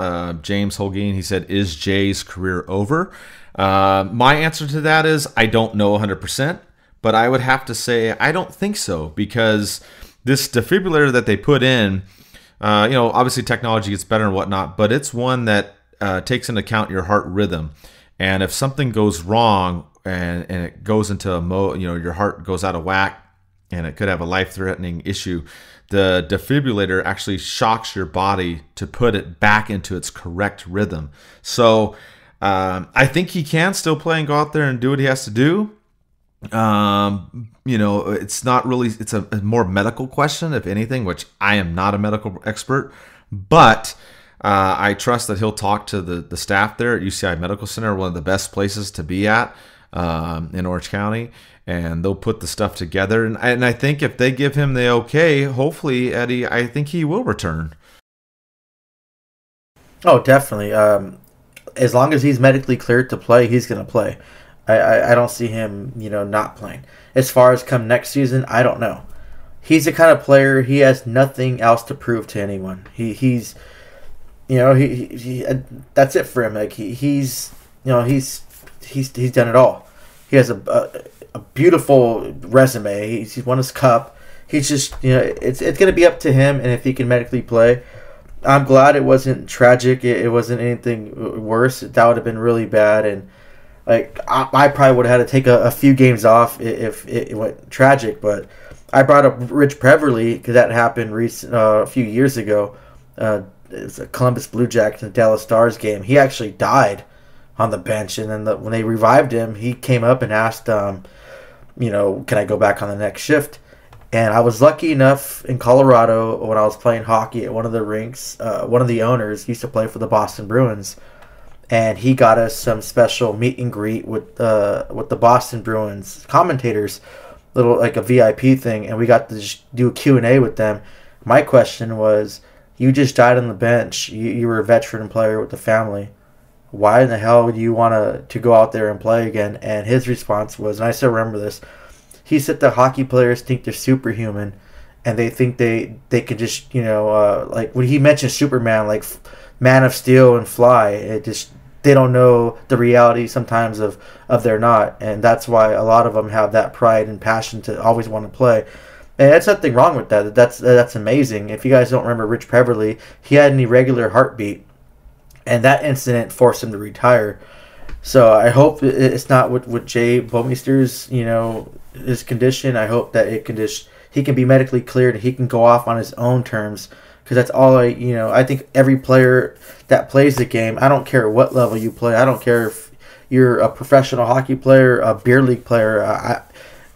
James Holguin. He said, "Is Jay's career over?" My answer to that is, I don't know 100%. But I would have to say I don't think so, because this defibrillator that they put in, obviously technology gets better and whatnot, but it's one that takes into account your heart rhythm. And if something goes wrong and it goes into your heart goes out of whack and it could have a life-threatening issue, the defibrillator actually shocks your body to put it back into its correct rhythm. So I think he can still play and go out there and do what he has to do. It's not really, it's a more medical question, if anything, which I am not a medical expert, but I trust that he'll talk to the staff there at UCI Medical Center, one of the best places to be at in Orange County. and they'll put the stuff together. And I think if they give him the okay, hopefully, Eddie, I think he will return. Oh, definitely. As long as he's medically cleared to play, he's going to play. I don't see him, not playing. As far as come next season, I don't know. He's the kind of player, he has nothing else to prove to anyone. He's that's it for him. Like he's done it all. He has a beautiful resume. He's won his cup. He's just, it's going to be up to him, and if he can medically play. I'm glad it wasn't tragic. It wasn't anything worse. That would have been really bad, and like I probably would have had to take a few games off if it went tragic. But I brought up Rich Peverly because that happened a few years ago. It was a Columbus Blue Jackets and Dallas Stars game. He actually died on the bench, and then when they revived him, he came up and asked, can I go back on the next shift? And I was lucky enough in Colorado when I was playing hockey at one of the rinks. One of the owners used to play for the Boston Bruins, and he got us some special meet and greet with the Boston Bruins commentators, little like a VIP thing, and we got to just do a Q&A with them. My question was, you just died on the bench. You were a veteran player with the family. Why in the hell do you want to go out there and play again? And his response was, and I still remember this, he said that hockey players think they're superhuman, and they think they can just, like when he mentioned Superman, like Man of Steel and Fly, they don't know the reality sometimes of they're not, and that's why a lot of them have that pride and passion to always want to play. And that's nothing wrong with that. That's amazing. If you guys don't remember Rich Peverly, he had an irregular heartbeat, and that incident forced him to retire. So I hope it's not with Jay Bomeister's, his condition. I hope that he can be medically cleared and he can go off on his own terms, because that's all I think every player that plays the game, I don't care what level you play, I don't care if you're a professional hockey player, a beer league player,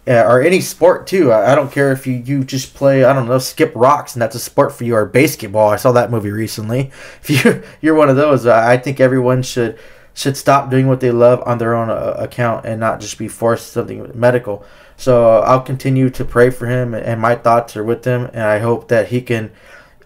or any sport too. I don't care if you just play, I don't know, skip rocks and that's a sport for you, or basketball. I saw that movie recently. If you're one of those, I think everyone should stop doing what they love on their own account and not just be forced something medical. So I'll continue to pray for him, and my thoughts are with him, and I hope that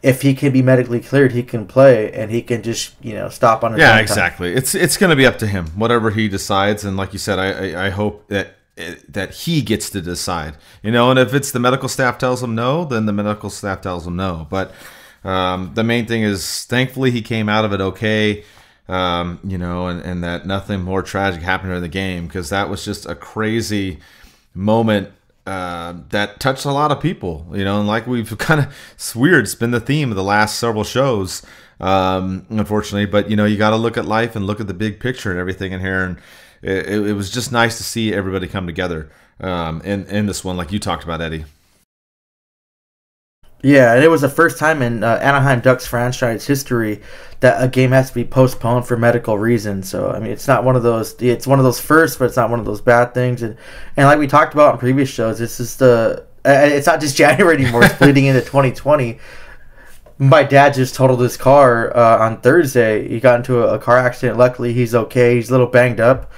if he can be medically cleared, he can play, and he can just, stop on his own time. Exactly. It's going to be up to him, whatever he decides, and like you said, I hope that he gets to decide, and if it's the medical staff tells him no, then the medical staff tells him no. But the main thing is, thankfully, he came out of it okay. And that nothing more tragic happened during the game, because that was just a crazy moment that touched a lot of people, and like we've it's weird, it's been the theme of the last several shows, unfortunately, but you got to look at life and look at the big picture and everything in here, and it was just nice to see everybody come together in this one, like you talked about, Eddie. Yeah, and it was the first time in Anaheim Ducks franchise history that a game has to be postponed for medical reasons. So, I mean, it's not one of those. It's one of those firsts, but it's not one of those bad things. And like we talked about in previous shows, this is it's not just January anymore. It's bleeding into 2020. My dad just totaled his car on Thursday. He got into a car accident. Luckily, he's okay. He's a little banged up.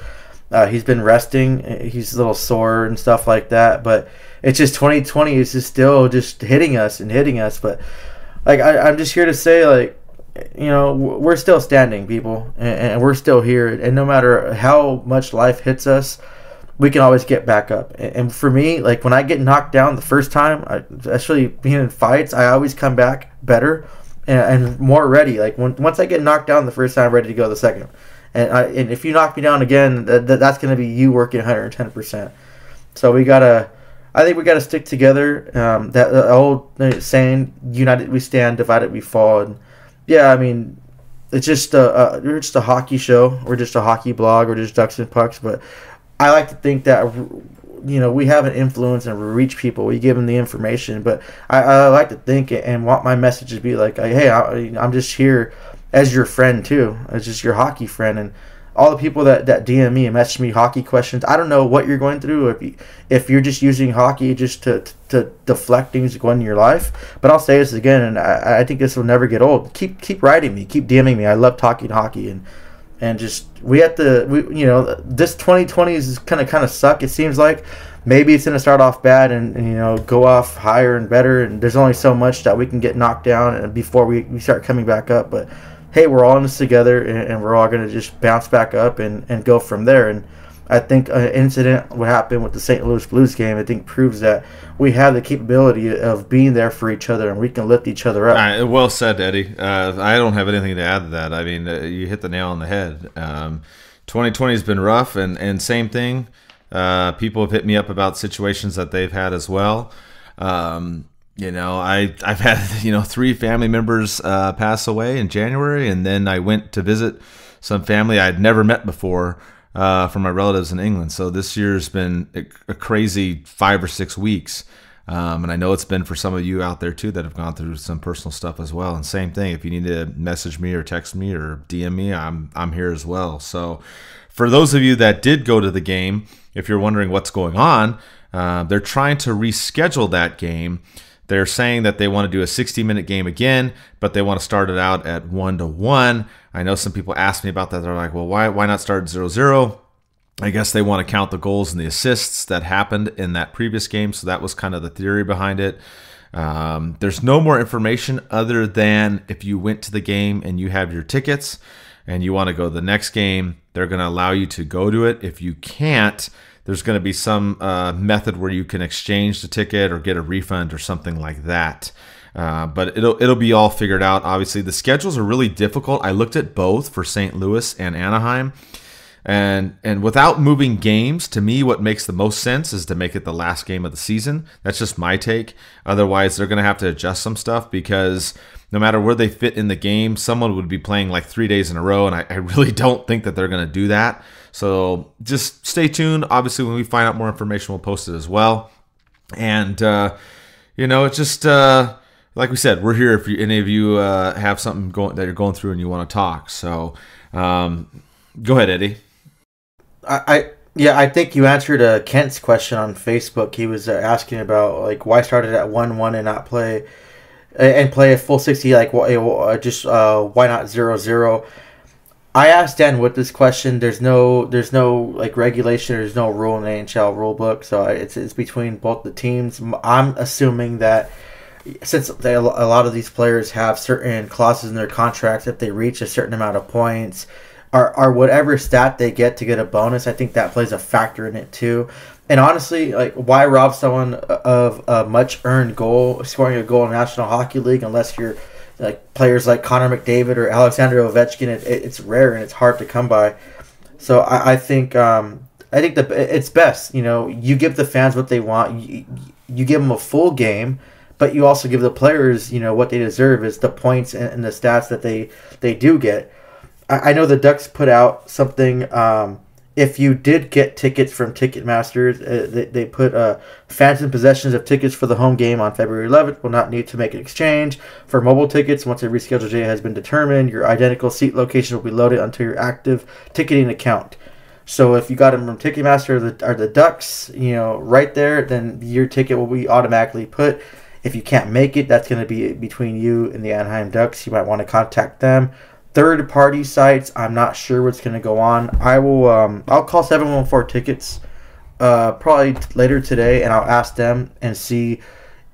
He's been resting. He's a little sore and stuff like that. But it's just 2020 is just still just hitting us. But like I'm just here to say, like, we're still standing, people, and we're still here. And no matter how much life hits us, we can always get back up. And for me, like when I get knocked down the first time, especially being in fights, I always come back better and more ready. Like once I get knocked down the first time, I'm ready to go the second. And if you knock me down again, that's going to be you working 110%. So I think we gotta stick together. That old saying, "United we stand, divided we fall." And yeah, I mean, it's just we're just a hockey show. We're just a hockey blog. We're just Ducks and Pucks. But I like to think that we have an influence and we reach people. We give them the information. But I like to think and want my message to be like, hey, I'm just here as your friend too, as just your hockey friend. And all the people that DM me and message me hockey questions, I don't know what you're going through, if you're just using hockey just to deflect things going in your life. But I'll say this again, and I think this will never get old. Keep writing me, keep DMing me. I love talking hockey, and just this 2020 is kind of suck. It seems like maybe it's going to start off bad and go off higher and better. And there's only so much that we can get knocked down and before we start coming back up. But hey, we're all in this together, and we're all going to just bounce back up and go from there. And I think an incident, what happened with the St. Louis Blues game, I think proves that we have the capability of being there for each other, and we can lift each other up. Well said, Eddie. I don't have anything to add to that. I mean, you hit the nail on the head. 2020 has been rough, and same thing. People have hit me up about situations that they've had as well. I've had 3 family members pass away in January, and then I went to visit some family I'd never met before from my relatives in England. So this year's been a crazy 5 or 6 weeks, and I know it's been for some of you out there too that have gone through some personal stuff as well. And same thing, if you need to message me or text me or DM me, I'm here as well. So for those of you that did go to the game, if you're wondering what's going on, they're trying to reschedule that game. They're saying that they want to do a 60-minute game again, but they want to start it out at 1-1. I know some people ask me about that. They're like, well, why not start 0-0? I guess they want to count the goals and the assists that happened in that previous game, so that was kind of the theory behind it. There's no more information other than if you went to the game and you have your tickets and you want to go to the next game, they're going to allow you to go to it. If you can't, there's going to be some method where you can exchange the ticket or get a refund or something like that. But it'll be all figured out. Obviously, the schedules are really difficult. I looked at both for St. Louis and Anaheim. And without moving games, to me, what makes the most sense is to make it the last game of the season. That's just my take. Otherwise, they're going to have to adjust some stuff because no matter where they fit in the game, someone would be playing like 3 days in a row, and I really don't think that they're going to do that. So just stay tuned. Obviously, when we find out more information, we'll post it as well. And, it's just like we said, we're here if any of you have something that you're going through and you want to talk. So go ahead, Eddie. I think you answered Kent's question on Facebook. He was asking about like why start it at 1-1 and not play a full 60. Like why not 0-0? I asked Dan with this question. There's no like regulation. There's no rule in the NHL rule book, so it's between both the teams. I'm assuming that since a lot of these players have certain clauses in their contracts, if they reach a certain amount of points, or whatever stat they get to get a bonus, I think that plays a factor in it too. And honestly, like, why rob someone of a much earned goal, scoring a goal in the National Hockey League, unless you're like players like Connor McDavid or Alexander Ovechkin? It's rare and it's hard to come by. So I think that it's best. You give the fans what they want. You give them a full game, but you also give the players what they deserve is the points and the stats that they do get. I know the Ducks put out something. If you did get tickets from Ticketmaster, they put fans in possession of tickets for the home game on February 11th will not need to make an exchange. For mobile tickets, once a rescheduled date has been determined, your identical seat location will be loaded onto your active ticketing account. So if you got them from Ticketmaster or the Ducks, right there, then your ticket will be automatically put. If you can't make it, that's going to be between you and the Anaheim Ducks. You might want to contact them. Third-party sites, I'm not sure what's going to go on. I'll call 714 Tickets probably later today, and I'll ask them and see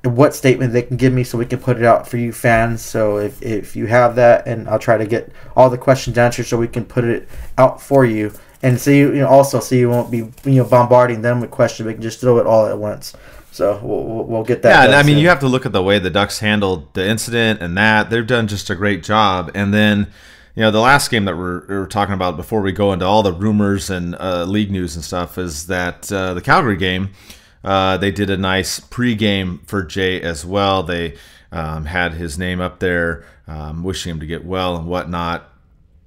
what statement they can give me so we can put it out for you fans. So if you have that, and I'll try to get all the questions answered so we can put it out for you. And so you won't be bombarding them with questions. We can just throw it all at once. So we'll get that. Yeah, I mean, you have to look at the way the Ducks handled the incident and that. They've done just a great job. And then, the last game that we're talking about before we go into all the rumors and league news and stuff is that the Calgary game, they did a nice pregame for Jay as well. They had his name up there, wishing him to get well and whatnot.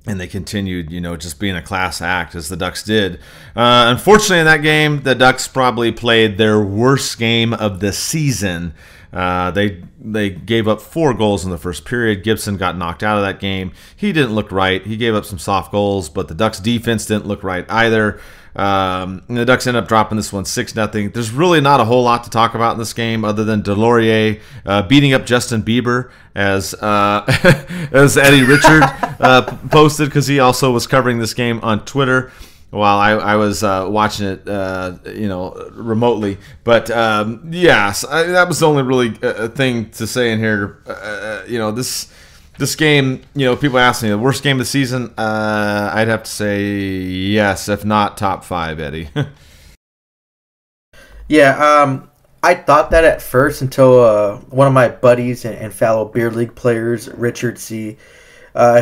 And they continued, just being a class act as the Ducks did. Unfortunately, in that game, the Ducks probably played their worst game of the season. They gave up 4 goals in the first period. Gibson got knocked out of that game. He didn't look right. He gave up some soft goals, but the Ducks defense didn't look right either. And the Ducks ended up dropping this one 6-0. There's really not a whole lot to talk about in this game other than Delorier beating up Justin Bieber as as Eddie Richard posted, because he also was covering this game on Twitter. while I was watching it, remotely. But yes, that was the only really thing to say in here. This game, people ask me the worst game of the season. I'd have to say yes, if not top 5, Eddie. Yeah, I thought that at first until one of my buddies and fellow beer league players, Richard C.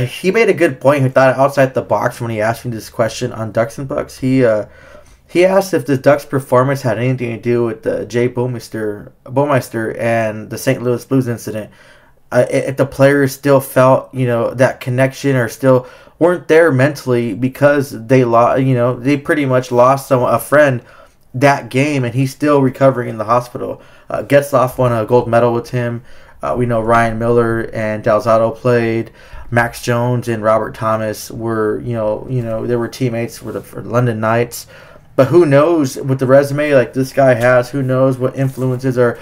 He made a good point. He thought outside the box when he asked me this question on Ducks and Bucks. He asked if the Ducks' performance had anything to do with the Jay Bowmeister and the St. Louis Blues incident. If the players still felt that connection or still weren't there mentally because they lost, they pretty much lost a friend that game, and he's still recovering in the hospital. Getzlaf won a gold medal with him. We know Ryan Miller and Dalzado played. Max Jones and Robert Thomas were, they were teammates for the London Knights. But who knows with the resume like this guy has? Who knows what influences are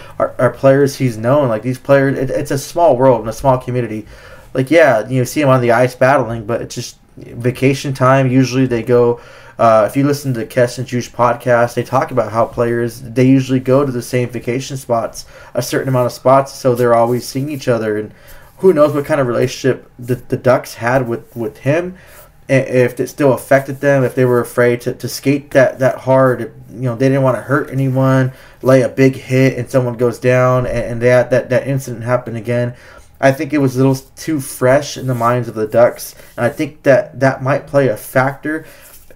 players he's known? Like these players, it's a small world and a small community. Like see him on the ice battling, but it's just vacation time. Usually they go. If you listen to the Kess and Juice podcast, they talk about how players they usually go to the same vacation spots, a certain amount of spots, so they're always seeing each other. And who knows what kind of relationship the Ducks had with him, if it still affected them, if they were afraid to skate that hard, they didn't want to hurt anyone, lay a big hit and someone goes down, and that incident happened again. I think it was a little too fresh in the minds of the Ducks, and I think that might play a factor.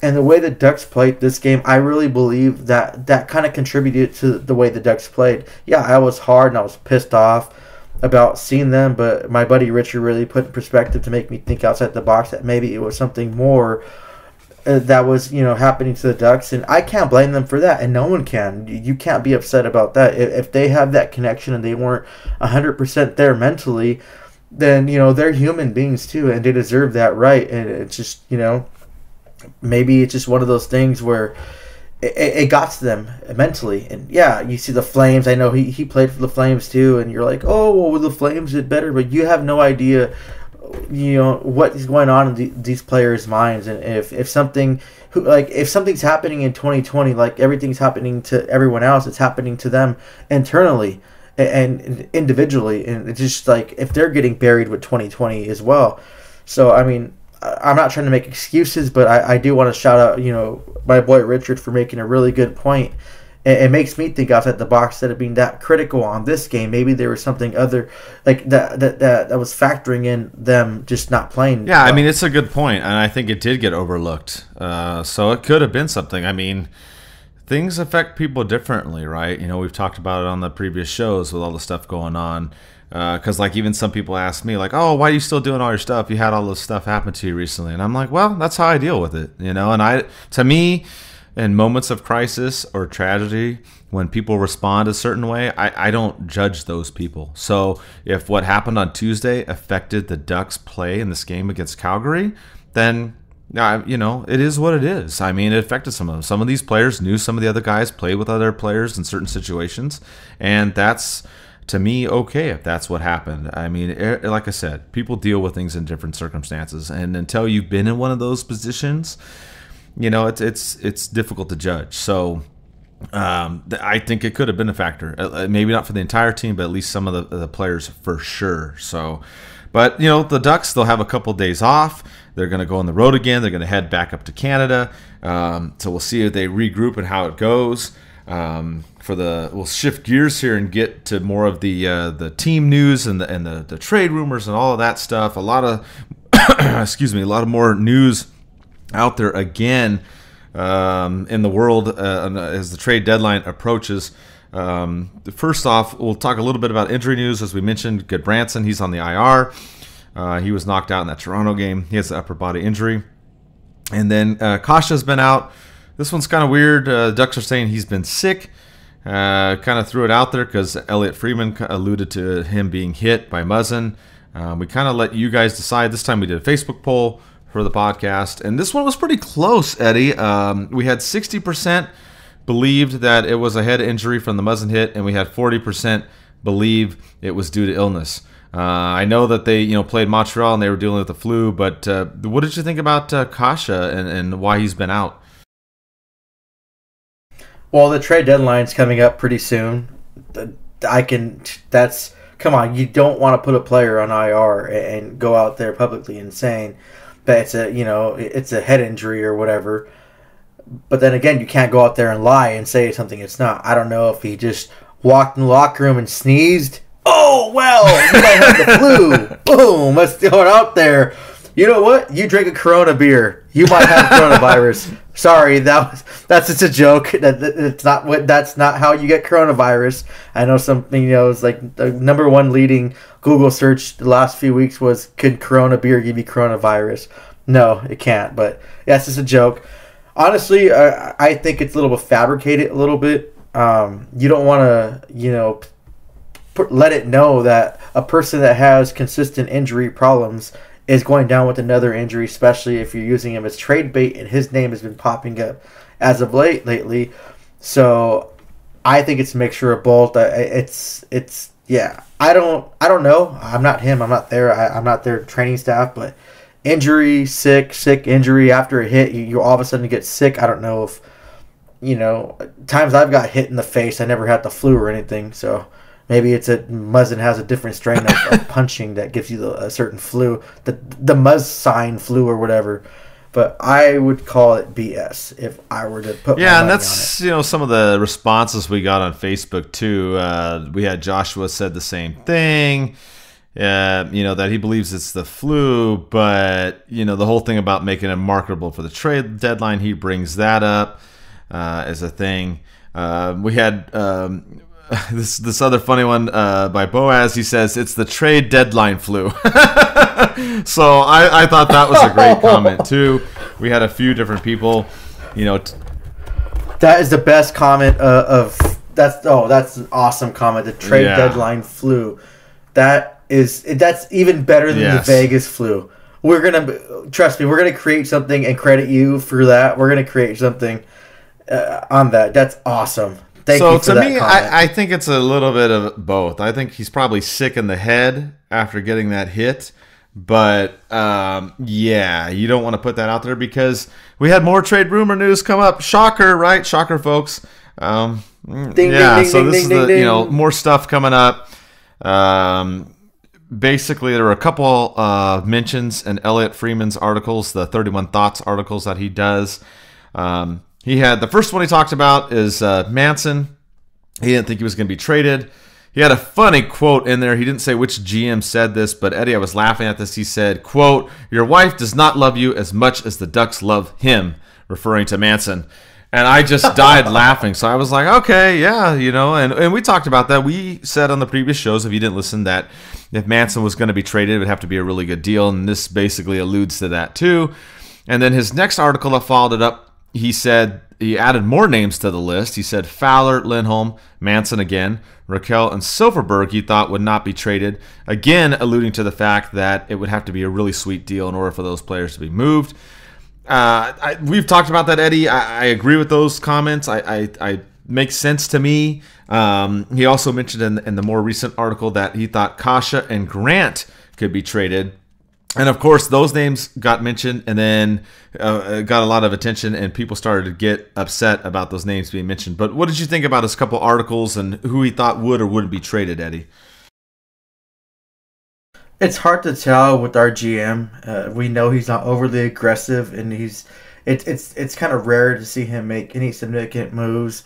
And the way the Ducks played this game, I really believe that kind of contributed to the way the Ducks played. Yeah, I was hard and I was pissed off about seeing them, but my buddy Richard really put in perspective to make me think outside the box that maybe it was something more that was happening to the Ducks, and I can't blame them for that, and no one can. You can't be upset about that. If they have that connection and they weren't 100% there mentally, then they're human beings too, and they deserve that right. And it's just maybe it's just one of those things where it got to them mentally. And yeah, you see the Flames. I know he played for the Flames too, and you're like, oh, well, the Flames did better, but you have no idea, what is going on in these players' minds. And if something's happening in 2020, like everything's happening to everyone else, it's happening to them internally and individually, and it's just like if they're getting buried with 2020 as well. So I mean, I'm not trying to make excuses, but I do want to shout out, my boy Richard for making a really good point. It makes me think outside the box instead of being that critical on this game. Maybe there was something other like that was factoring in them just not playing. Yeah, well. I mean, it's a good point, and I think it did get overlooked. So it could have been something. I mean, things affect people differently, right? We've talked about it on the previous shows with all the stuff going on. Because even some people ask me, like, oh, why are you still doing all your stuff? You had all this stuff happen to you recently. And I'm like, well, that's how I deal with it, And to me, in moments of crisis or tragedy, when people respond a certain way, I don't judge those people. So if what happened on Tuesday affected the Ducks' play in this game against Calgary, then it is what it is. I mean, it affected some of them. Some of these players knew some of the other guys, played with other players in certain situations, and that's, to me, okay if that's what happened. I mean, like I said, people deal with things in different circumstances, and until you've been in one of those positions, it's difficult to judge. So I think it could have been a factor. Maybe not for the entire team, but at least some of the players for sure. So, but the Ducks, they'll have a couple days off. They're going to go on the road again. They're going to head back up to Canada. So we'll see if they regroup and how it goes. We'll shift gears here and get to more of the team news and the trade rumors and all of that stuff. A lot of a lot of more news out there again in the world as the trade deadline approaches. First off, we'll talk a little bit about injury news. As we mentioned, Goodbranson, he's on the IR. He was knocked out in that Toronto game. He has an upper body injury. And then Kasha's been out. This one's kind of weird. Ducks are saying he's been sick. Kind of threw it out there because Elliot Freeman alluded to him being hit by Muzzin. We kind of let you guys decide. This time we did a Facebook poll for the podcast, and this one was pretty close, Eddie. We had 60% believed that it was a head injury from the Muzzin hit, and we had 40% believe it was due to illness. I know that they played Montreal and they were dealing with the flu, but what did you think about Kasha and why he's been out? Well, the trade deadline's coming up pretty soon. Come on, you don't want to put a player on IR and go out there publicly and saying that it's a head injury or whatever. But then again, you can't go out there and lie and say something it's not. I don't know if he just walked in the locker room and sneezed. Oh, well, you might have the flu. Boom, let's throw it out there. You know what? You drink a Corona beer. You might have coronavirus. Sorry, that's just a joke. That's not how you get coronavirus. I know something, it's like the number one leading Google search the last few weeks was, could Corona beer give you coronavirus? No, it can't, but yeah, it's just a joke. Honestly, I think it's a little bit fabricated a little bit. You don't want to, let it know that a person that has consistent injury problems is going down with another injury, especially if you're using him as trade bait, and his name has been popping up as of lately. So I think it's a mixture of both. Yeah. I don't know. I'm not him. I'm not there. I'm not their training staff, but injury, sick injury after a hit, you all of a sudden get sick. I don't know if, times I've got hit in the face, I never had the flu or anything, so maybe Muzzin has a different strain of punching that gives you a certain flu, the Muzzin flu or whatever. But I would call it BS if I were to put my money and that's on it. Some of the responses we got on Facebook too. We had Joshua said the same thing. That he believes it's the flu, but the whole thing about making it marketable for the trade deadline, he brings that up as a thing. We had this other funny one by Boaz. He says it's the trade deadline flu. So I thought that was a great comment too. We had a few different people, That is the best comment that's an awesome comment. The trade deadline flu. That's even better than the Vegas flu. Trust me, we're gonna create something and credit you for that. We're gonna create something on that. That's awesome. Thank you for that comment. So to me, I think it's a little bit of both. I think he's probably sick in the head after getting that hit. But, you don't want to put that out there because we had more trade rumor news come up. Shocker, right? Shocker, folks. Ding, ding, so ding, this ding, is ding. more stuff coming up. Basically, there were a couple mentions in Elliot Freeman's articles, the 31 Thoughts articles that he does. He had the first one he talked about is Manson. He didn't think he was going to be traded. He had a funny quote in there. He didn't say which GM said this, but Eddie, I was laughing at this. He said, quote, "Your wife does not love you as much as the Ducks love him," referring to Manson. And I just died laughing. So I was like, okay, yeah, and we talked about that. We said on the previous shows, if you didn't listen, that if Manson was going to be traded, it would have to be a really good deal. And this basically alludes to that too. And then his next article that followed it up, he said he added more names to the list. He said Fowler, Lindholm, Manson again, Raquel, and Silverberg he thought would not be traded, again alluding to the fact that it would have to be a really sweet deal in order for those players to be moved. We've talked about that, Eddie. I agree with those comments. I makes sense to me. He also mentioned in the more recent article that he thought Kasha and Grant could be traded. And, of course, those names got mentioned and then got a lot of attention, and people started to get upset about those names being mentioned. But what did you think about his couple articles and who he thought would or wouldn't be traded, Eddie? It's hard to tell with our GM. We know he's not overly aggressive, and it's kind of rare to see him make any significant moves.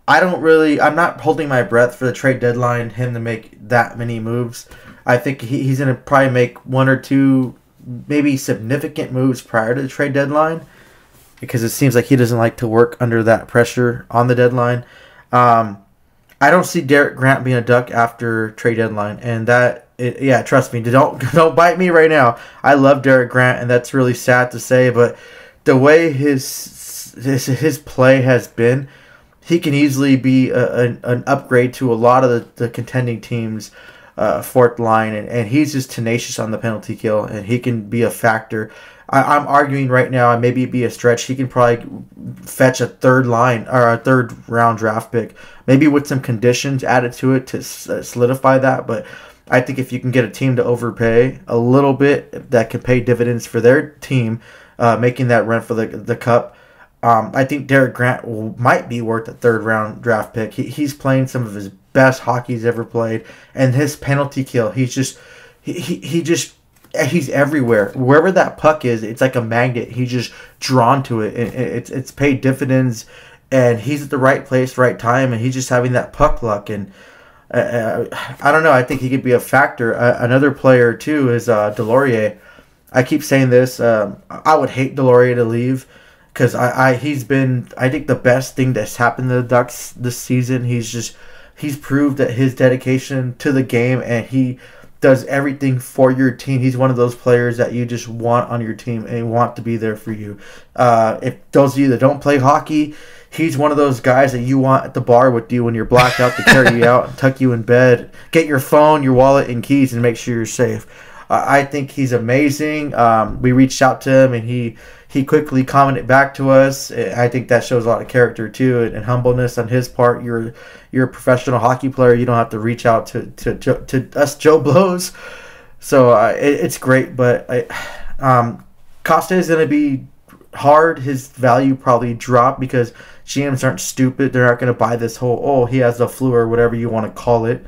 I'm not holding my breath for the trade deadline, him to make that many moves. I think he's going to probably make one or two maybe significant moves prior to the trade deadline because it seems like he doesn't like to work under that pressure on the deadline. I don't see Derek Grant being a Duck after trade deadline, and trust me, don't bite me right now. I love Derek Grant, and that's really sad to say, but the way his play has been, he can easily be an upgrade to a lot of the contending teams' fourth line, and he's just tenacious on the penalty kill, and he can be a factor. I'm arguing right now, and maybe it'd be a stretch, he can probably fetch a third round draft pick, maybe with some conditions added to it to solidify that. But I think if you can get a team to overpay a little bit, that could pay dividends for their team, making that run for the cup, I think Derek Grant might be worth a third-round draft pick. He's playing some of his best hockey he's ever played, and his penalty kill, he's everywhere. Wherever that puck is, it's like a magnet. He's just drawn to it, and it's paid dividends. And he's at the right place, right time, and he's just having that puck luck. And I don't know. I think he could be a factor. Another player too is Delorier. I keep saying this. I would hate Delorier to leave because he's been, I think, the best thing that's happened to the Ducks this season. He's proved that his dedication to the game, and he does everything for your team. He's one of those players that you just want on your team and want to be there for you. If those of you that don't play hockey, he's one of those guys that you want at the bar with you when you're blacked out to carry you out and tuck you in bed, get your phone, your wallet, and keys, and make sure you're safe. I think he's amazing. We reached out to him, and he quickly commented back to us. I think that shows a lot of character too, and humbleness on his part. You're a professional hockey player. You don't have to reach out to us Joe Blows. So it's great, but Costa is going to be hard. His value probably dropped because GMs aren't stupid. They're not going to buy this whole, he has the flu or whatever you want to call it.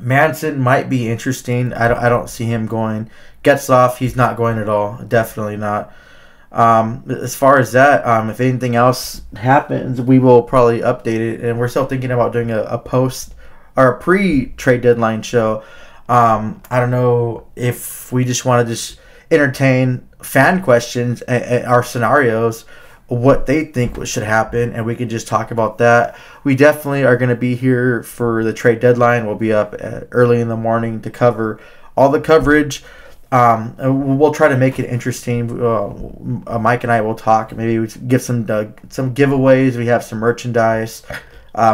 Manson might be interesting. I don't see him going. Getzlaf, he's not going at all. Definitely not. As far as that, if anything else happens, we will probably update it. And we're still thinking about doing a post or a pre-trade deadline show. I don't know if we just want to just entertain fan questions and our scenarios, what they think should happen, and we can just talk about that. We definitely are going to be here for the trade deadline. We'll be up early in the morning to cover all the coverage. We'll try to make it interesting. Mike and I will talk. Maybe we give some giveaways. We have some merchandise.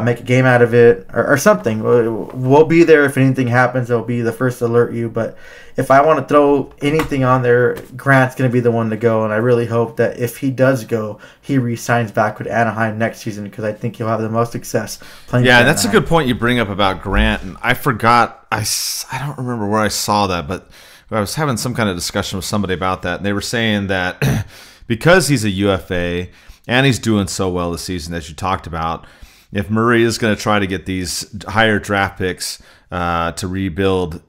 Make a game out of it or something. We'll be there if anything happens. I'll be the first to alert you. But if I want to throw anything on there, Grant's going to be the one to go. And I really hope that if he does go, he re-signs back with Anaheim next season because I think he'll have the most success playing. Yeah, that's a good point you bring up about Grant. And I forgot. I don't remember where I saw that, but I was having some kind of discussion with somebody about that. And they were saying that because he's a UFA and he's doing so well this season, as you talked about, if Murray is going to try to get these higher draft picks to rebuild,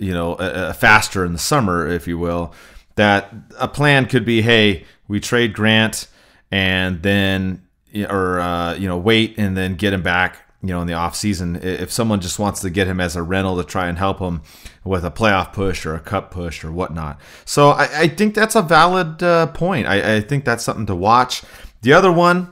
faster in the summer, if you will, that a plan could be, hey, we trade Grant and then, wait and then get him back, in the off season. If someone just wants to get him as a rental to try and help him with a playoff push or a cup push or whatnot. So I think that's a valid point. I think that's something to watch. The other one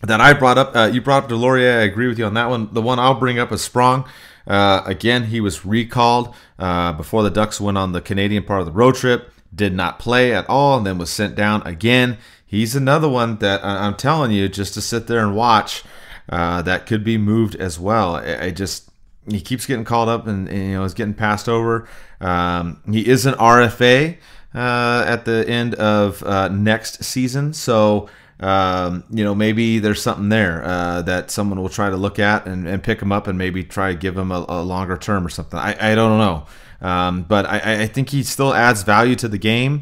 that I brought up, you brought up Delorier. I agree with you on that one. The one I'll bring up is Sprong. Again, he was recalled before the Ducks went on the Canadian part of the road trip. Did not play at all, and then was sent down again. He's another one that I'm telling you, just to sit there and watch, that could be moved as well. He keeps getting called up and is getting passed over. He is an RFA at the end of next season, so. Maybe there's something there that someone will try to look at and pick him up and maybe try to give him a longer term or something. I don't know. But I think he still adds value to the game.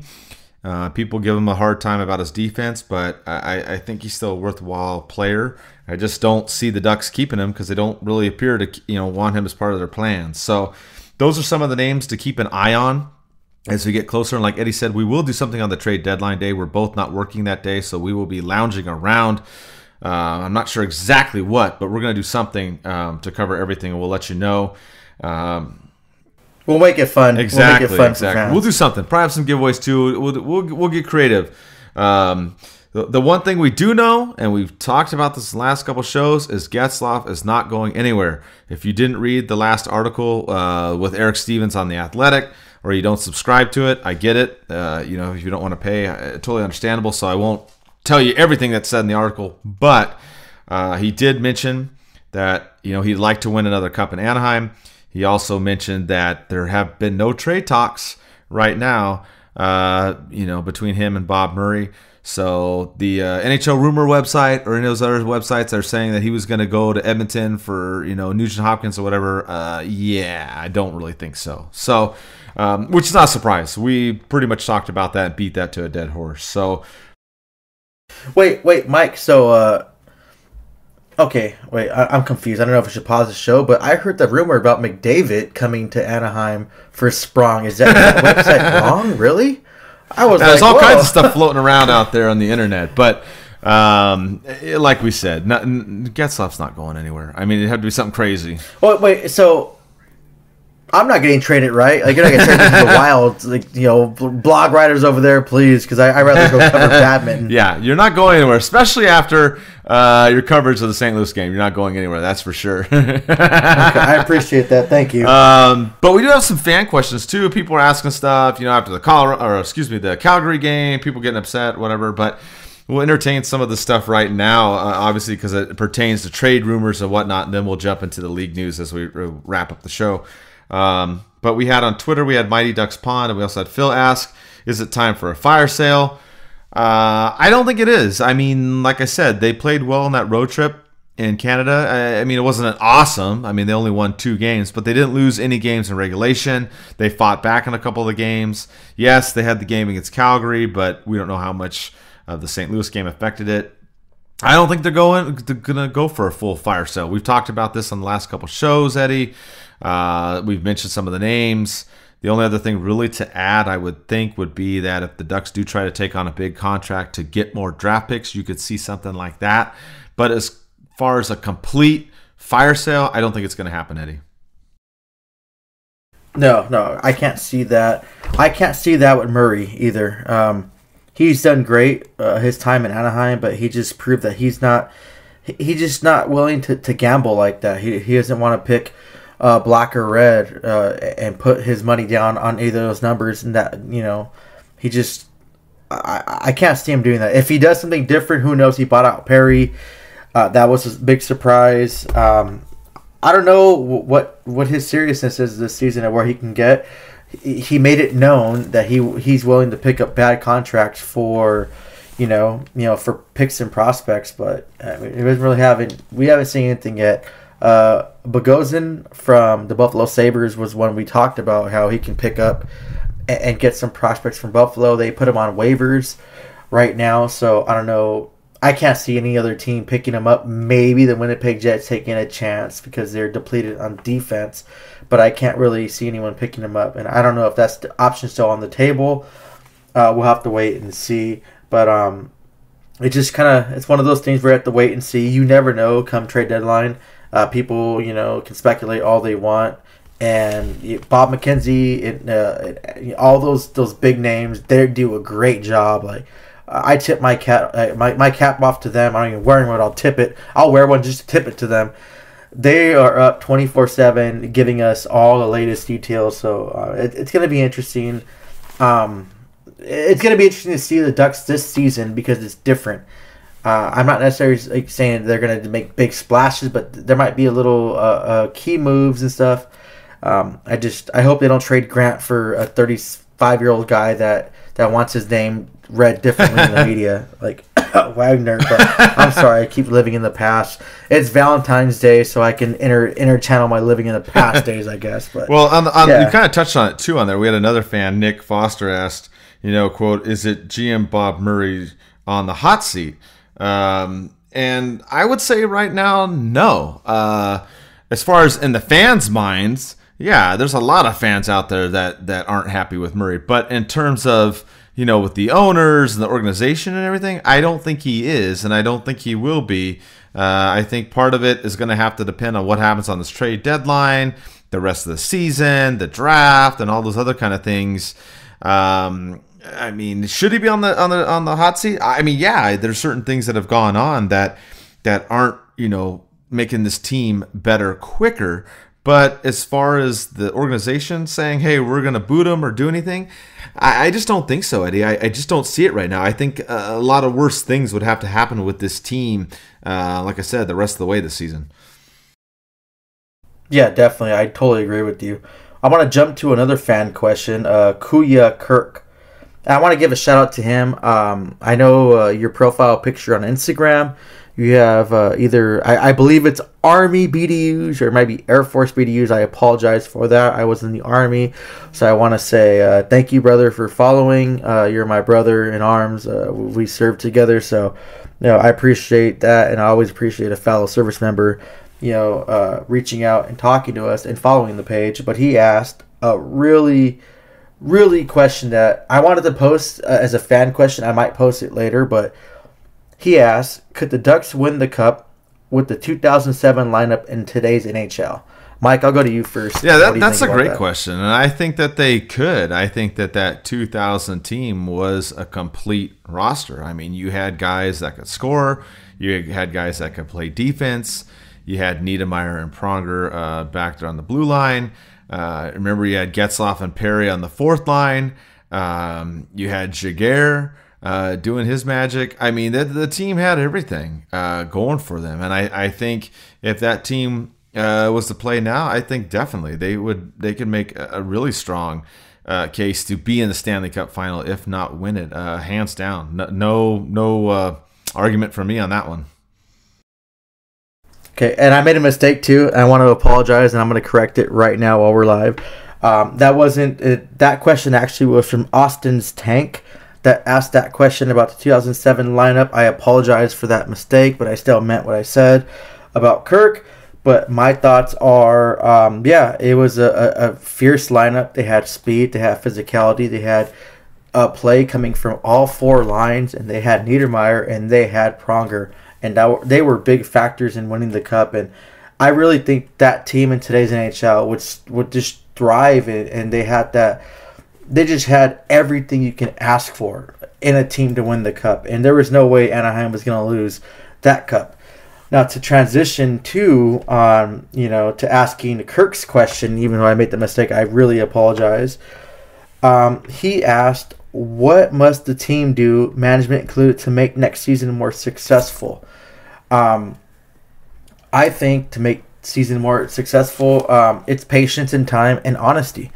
People give him a hard time about his defense, but I think he's still a worthwhile player. I just don't see the Ducks keeping him because they don't really appear to want him as part of their plans. So those are some of the names to keep an eye on as we get closer. And like Eddie said, we will do something on the trade deadline day. We're both not working that day, so we will be lounging around. I'm not sure exactly what, but we're going to do something to cover everything, and we'll let you know. We'll make it fun. Exactly. We'll make it fun. We'll do something. Probably have some giveaways too. We'll get creative. The one thing we do know, and we've talked about this last couple shows, is Getzlaf is not going anywhere. If you didn't read the last article with Eric Stevens on The Athletic, or you don't subscribe to it, I get it. If you don't want to pay, totally understandable. So I won't tell you everything that's said in the article. But he did mention that he'd like to win another cup in Anaheim. He also mentioned that there have been no trade talks right now, between him and Bob Murray. So the NHL rumor website or any of those other websites are saying that he was going to go to Edmonton for Nugent Hopkins or whatever. I don't really think so. So. Which is not a surprise. We pretty much talked about that and beat that to a dead horse. So Wait, Mike. So, okay, wait. I'm confused. I don't know if I should pause the show, but I heard the rumor about McDavid coming to Anaheim for Sprong. Is that website wrong? Really? I was There's like, all whoa. kinds of stuff floating around out there on the internet, but like we said, Getzlaff's not going anywhere. I mean, it had to be something crazy. Well, wait. So I'm not getting traded, right? Like, you're not getting traded to the Wild. Like, blog writers over there, please, because I'd rather go cover badminton. Yeah, you're not going anywhere, especially after your coverage of the St. Louis game. You're not going anywhere, that's for sure. Okay, I appreciate that. Thank you. But we do have some fan questions too. People are asking stuff, after the the Calgary game. People getting upset, whatever. But we'll entertain some of the stuff right now, obviously, because it pertains to trade rumors and whatnot. And then we'll jump into the league news as we wrap up the show. But we had on Twitter, we had Mighty Ducks Pond, and we also had Phil ask, is it time for a fire sale? I don't think it is. I mean, like I said, they played well on that road trip in Canada. I mean, it wasn't awesome. I mean, they only won 2 games, but they didn't lose any games in regulation. They fought back in a couple of the games. Yes, they had the game against Calgary, but we don't know how much of the St. Louis game affected it. I don't think they're going to go for a full fire sale. We've talked about this on the last couple shows, Eddie. We've mentioned some of the names. The only other thing really to add, I would think, would be that if the Ducks do try to take on a big contract to get more draft picks, you could see something like that. But as far as a complete fire sale, I don't think it's going to happen, Eddie. No, I can't see that. I can't see that with Murray either. He's done great his time in Anaheim, but he just proved that he's just not willing to gamble like that. He doesn't want to pick black or red and put his money down on either of those numbers, and that he just I can't see him doing that. If he does something different, who knows? He bought out Perry. That was a big surprise. I don't know what his seriousness is this season and where he can get. He made it known that he's willing to pick up bad contracts for for picks and prospects, but I mean, we haven't seen anything yet. Bogosian from the Buffalo Sabres was one we talked about, how he can pick up and get some prospects from Buffalo. They put him on waivers right now, so I don't know. I can't see any other team picking him up. Maybe the Winnipeg Jets taking a chance because they're depleted on defense, but I can't really see anyone picking him up, and I don't know if that's the option still on the table. We'll have to wait and see, but it just it's one of those things where you have to wait and see. You never know come trade deadline. People, can speculate all they want, and Bob McKenzie, all those big names, they do a great job. Like, I tip my cap off to them. I don't even wear one; I'll tip it. I'll wear one just to tip it to them. They are up 24/7, giving us all the latest details. So it's going to be interesting. It's going to be interesting to see the Ducks this season because it's different. I'm not necessarily saying they're going to make big splashes, but there might be a little key moves and stuff. I hope they don't trade Grant for a 35-year-old guy that wants his name read differently in the media, like Wagner. But I'm sorry, I keep living in the past. It's Valentine's Day, so I can inner channel my living in the past days, I guess. But well, you kind of touched on it too. On there, we had another fan, Nick Foster, asked, quote, "Is it GM Bob Murray on the hot seat?" And I would say right now, no. As far as in the fans' minds, yeah, there's a lot of fans out there that aren't happy with Murray. But in terms of, with the owners and the organization and everything, I don't think he is, and I don't think he will be. I think part of it is going to have to depend on what happens on this trade deadline, the rest of the season, the draft, and all those other kind of things. I mean, should he be on the hot seat? I mean, yeah, there's certain things that have gone on that aren't, making this team better quicker. But as far as the organization saying, hey, we're going to boot him or do anything, I just don't think so, Eddie. I just don't see it right now. I think a lot of worse things would have to happen with this team, like I said, the rest of the way this season. Yeah, definitely. I totally agree with you. I want to jump to another fan question, Kuya Kirk. I want to give a shout out to him. I know your profile picture on Instagram, You have either, I believe it's Army BDUs or it might be Air Force BDUs. I apologize for that. I was in the Army. So I want to say thank you, brother, for following. You're my brother in arms. We served together. So, I appreciate that. And I always appreciate a fellow service member, reaching out and talking to us and following the page. But he asked a really question that I wanted to post as a fan question. I might post it later, but he asked, could the Ducks win the Cup with the 2007 lineup in today's NHL? Mike, I'll go to you first. Yeah, that's a great question, and I think that they could. I think that 2000 team was a complete roster. I mean, you had guys that could score. You had guys that could play defense. You had Niedermeyer and Pronger back there on the blue line. Remember, you had Getzlaf and Perry on the fourth line. You had Jaguar doing his magic. I mean, the team had everything going for them. And I think if that team was to play now, I think definitely they could make a really strong case to be in the Stanley Cup final, if not win it, hands down. No argument for me on that one. Okay, and I made a mistake too. I want to apologize, and I'm going to correct it right now while we're live. That question actually was from Austin's Tank that asked that question about the 2007 lineup. I apologize for that mistake, but I still meant what I said about Kirk. But my thoughts are, it was a fierce lineup. They had speed, they had physicality, they had play coming from all four lines, and they had Niedermeyer and they had Pronger. And they were big factors in winning the Cup. And I really think that team in today's NHL would just thrive. And they had that. They just had everything you can ask for in a team to win the Cup. And there was no way Anaheim was going to lose that Cup. Now, to transition to asking Kirk's question, even though I made the mistake, I really apologize. He asked, what must the team do, management included, to make next season more successful? I think to make season more successful, it's patience and time and honesty.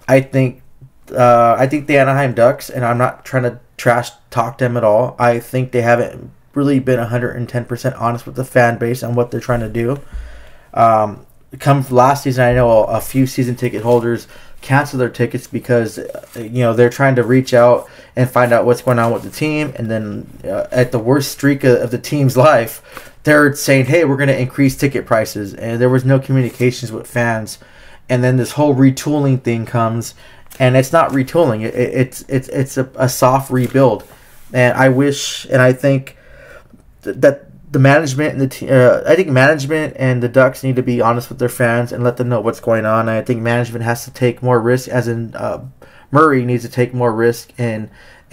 I think the Anaheim Ducks, and I'm not trying to trash talk them at all, I think they haven't really been 110% honest with the fan base on what they're trying to do. Come last season, I know a few season ticket holders cancel their tickets because they're trying to reach out and find out what's going on with the team, and then at the worst streak of the team's life, they're saying, hey, we're going to increase ticket prices, and there was no communications with fans. And then this whole retooling thing comes, and it's not retooling, it's a soft rebuild. And I wish, and I think that the management and the team, I think management and the Ducks need to be honest with their fans and let them know what's going on. And I think management has to take more risk, as in Murray needs to take more risk in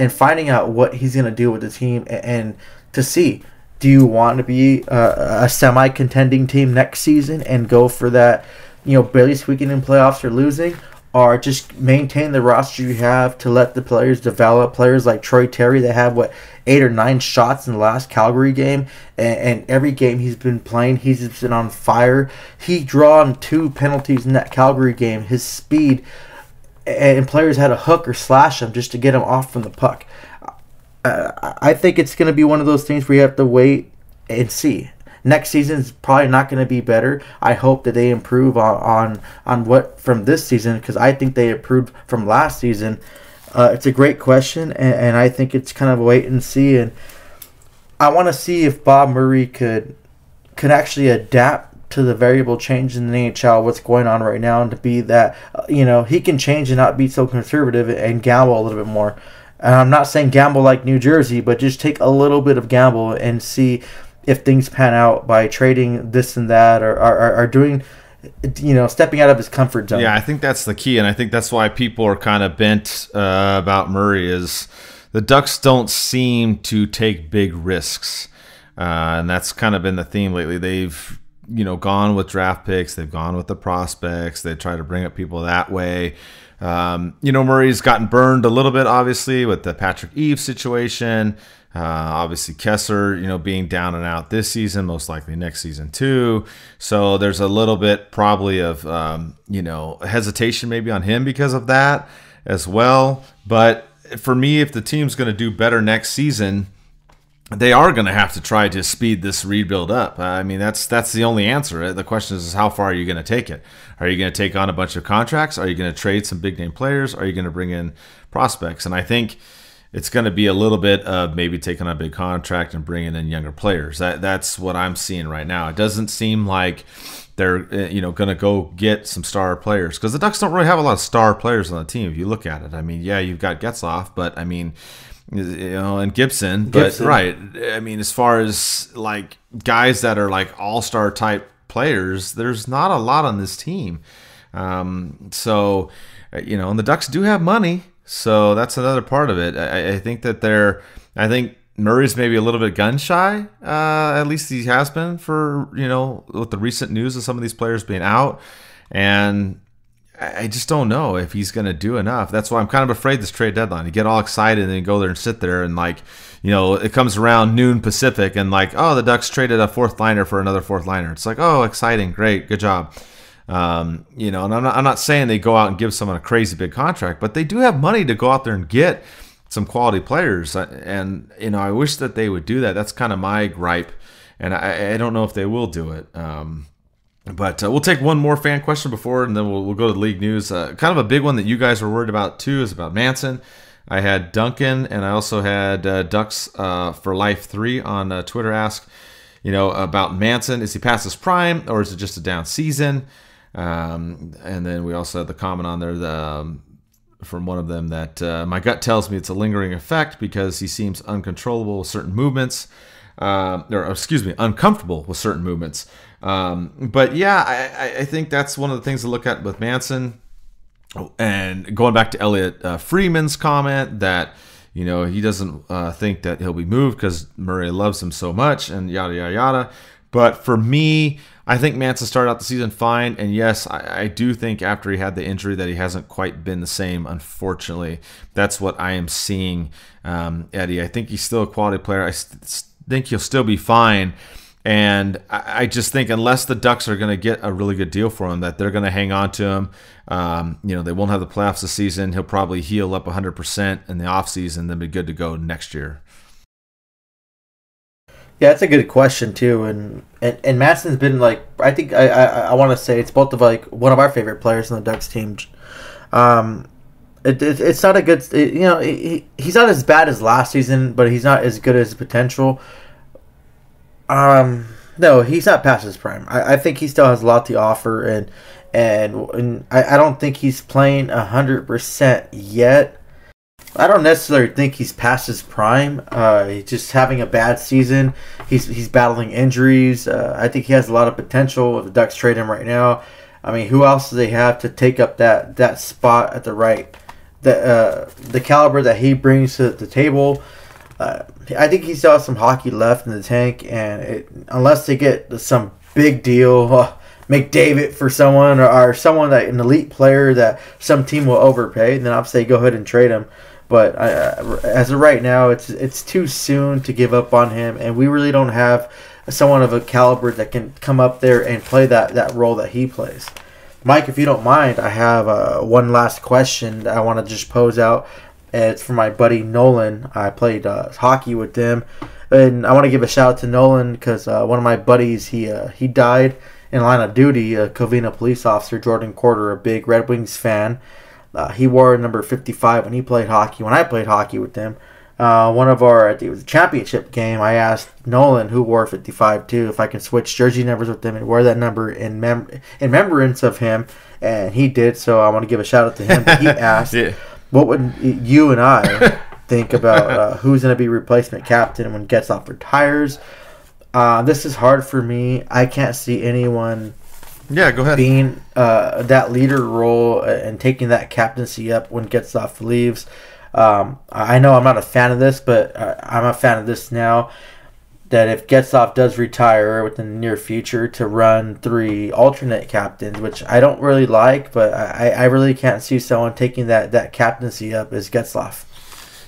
finding out what he's going to do with the team, and to see, do you want to be a semi-contending team next season and go for that, barely squeaking in playoffs or losing, or just maintain the roster you have to let the players develop. Players like Troy Terry that have 8 or 9 shots in the last Calgary game, and every game he's been playing, he's been on fire. He drawn 2 penalties in that Calgary game. His speed, and players had to hook or slash him just to get him off from the puck. I think it's going to be one of those things where you have to wait and see. Next season is probably not going to be better. I hope that they improve on what from this season, because I think they improved from last season. It's a great question, and I think it's kind of a wait and see. And I want to see if Bob Murray could actually adapt to the variable change in the NHL, what's going on right now, and to be that, he can change and not be so conservative and gamble a little bit more. And I'm not saying gamble like New Jersey, but just take a little bit of gamble and see if things pan out by trading this and that, or doing, stepping out of his comfort zone. Yeah, I think that's the key, and I think that's why people are kind of bent about Murray, is the Ducks don't seem to take big risks, and that's kind of been the theme lately. They've gone with draft picks, they've gone with the prospects, they try to bring up people that way. Murray's gotten burned a little bit, obviously, with the Patrick Eaves situation. Obviously, Kessler, being down and out this season, most likely next season too. So there's a little bit probably of, hesitation maybe on him because of that as well. But for me, if the team's going to do better next season, they are going to have to try to speed this rebuild up. I mean, that's the only answer. The question is how far are you going to take it? Are you going to take on a bunch of contracts? Are you going to trade some big name players? Are you going to bring in prospects? And I think it's going to be a little bit of maybe taking on a big contract and bringing in younger players. That's what I'm seeing right now. It doesn't seem like they're going to go get some star players, because the Ducks don't really have a lot of star players on the team if you look at it. I mean, yeah, you've got Getzlaf, but I mean, and Gibson, but right. I mean, as far as like guys that are like all-star type players, there's not a lot on this team. And the Ducks do have money, so that's another part of it. I think that I think Murray's maybe a little bit gun shy. At least he has been for, with the recent news of some of these players being out. And I just don't know if he's going to do enough. That's why I'm kind of afraid this trade deadline. You get all excited and then go there and sit there and it comes around noon Pacific and the Ducks traded a fourth liner for another fourth liner. It's like, oh, exciting, great, good job. And I'm not saying they go out and give someone a crazy big contract, but they do have money to go out there and get some quality players. And I wish that they would do that. That's kind of my gripe, and I don't know if they will do it. But we'll take one more fan question before, and then we'll go to the league news. Kind of a big one that you guys were worried about too is about Manson. I had Duncan, and I also had Ducks for Life 3 on Twitter ask, about Manson. Is he past his prime, or is it just a down season? And then we also had the comment on there from one of them that my gut tells me it's a lingering effect because he seems uncontrollable with certain movements, uncomfortable with certain movements. But yeah, I think that's one of the things to look at with Manson. And going back to Elliot Freeman's comment that, he doesn't think that he'll be moved because Murray loves him so much and yada, yada, yada. But for me, I think Manson started out the season fine. And yes, I do think after he had the injury that he hasn't quite been the same, unfortunately. That's what I am seeing, Eddie. I think he's still a quality player. I think he'll still be fine. And I just think unless the Ducks are going to get a really good deal for him, that they're going to hang on to him. They won't have the playoffs this season. He'll probably heal up 100% in the offseason, then be good to go next year. Yeah, that's a good question too. And Madsen's been I think I want to say it's both of one of our favorite players on the Ducks team. It's not a good, he's not as bad as last season, but he's not as good as potential. No, he's not past his prime. I think he still has a lot to offer, and I don't think he's playing 100% yet. I don't necessarily think he's past his prime. He's just having a bad season. He's battling injuries. I think he has a lot of potential if the Ducks trade him right now. I mean, who else do they have to take up that spot at the right? The caliber that he brings to the table. I think he still has some hockey left in the tank, and unless they get some big deal, McDavid for someone or someone that an elite player that some team will overpay, then I'll say go ahead and trade him. But as of right now, it's too soon to give up on him, and we really don't have someone of a caliber that can come up there and play that role that he plays. Mike, if you don't mind, I have one last question that I want to just pose out. It's for my buddy Nolan. I played hockey with them, and I want to give a shout out to Nolan because one of my buddies he died in line of duty. A Covina police officer, Jordan Corder, a big Red Wings fan. He wore number 55 when he played hockey. When I played hockey with them, one of our, I think it was a championship game, I asked Nolan, who wore 55 too, if I can switch jersey numbers with him and wear that number in remembrance of him, and he did. So I want to give a shout out to him. But he asked, yeah, what would you and I think about who's going to be replacement captain when Getzlaf retires? This is hard for me. I can't see anyone. Yeah, go ahead. Being that leader role and taking that captaincy up when Getzlaf leaves. I know I'm not a fan of this, but I'm a fan of this now. That if Getzlaf does retire within the near future, to run 3 alternate captains, which I don't really like, but I really can't see someone taking that captaincy up as Getzlaf.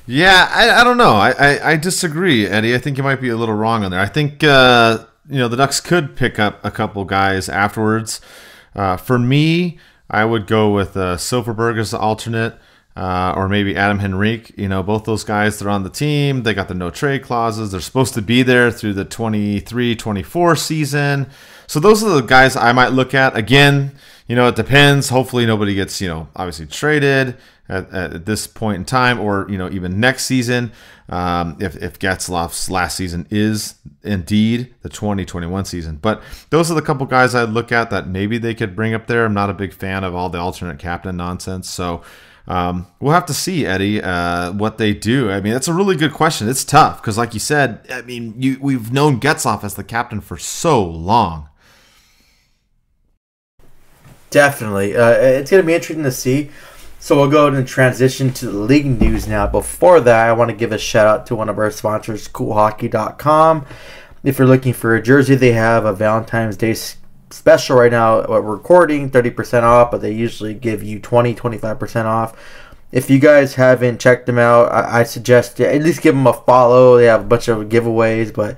Yeah, I don't know. I disagree, Eddie. I think you might be a little wrong on there. I think the Ducks could pick up a couple guys afterwards. For me, I would go with Silverberg as the alternate. or maybe Adam Henrique. Both those guys, they're on the team. They got the no trade clauses. They're supposed to be there through the 23-24 season. So those are the guys I might look at. Again, it depends. Hopefully nobody gets, obviously traded at this point in time, or, even next season. If Getzlaf's last season is indeed the 2021 season. But those are the couple guys I'd look at that maybe they could bring up there. I'm not a big fan of all the alternate captain nonsense. So we'll have to see, Eddie, what they do. I mean, that's a really good question. It's tough because, like you said, I mean, we've known Getzlaf as the captain for so long. Definitely. It's going to be interesting to see. So we'll go ahead and transition to the league news now. Before that, I want to give a shout out to one of our sponsors, CoolHockey.com. If you're looking for a jersey, they have a Valentine's Day special right now. We're recording 30% off, but they usually give you 25% off. If you guys haven't checked them out, I suggest at least give them a follow. They have a bunch of giveaways, but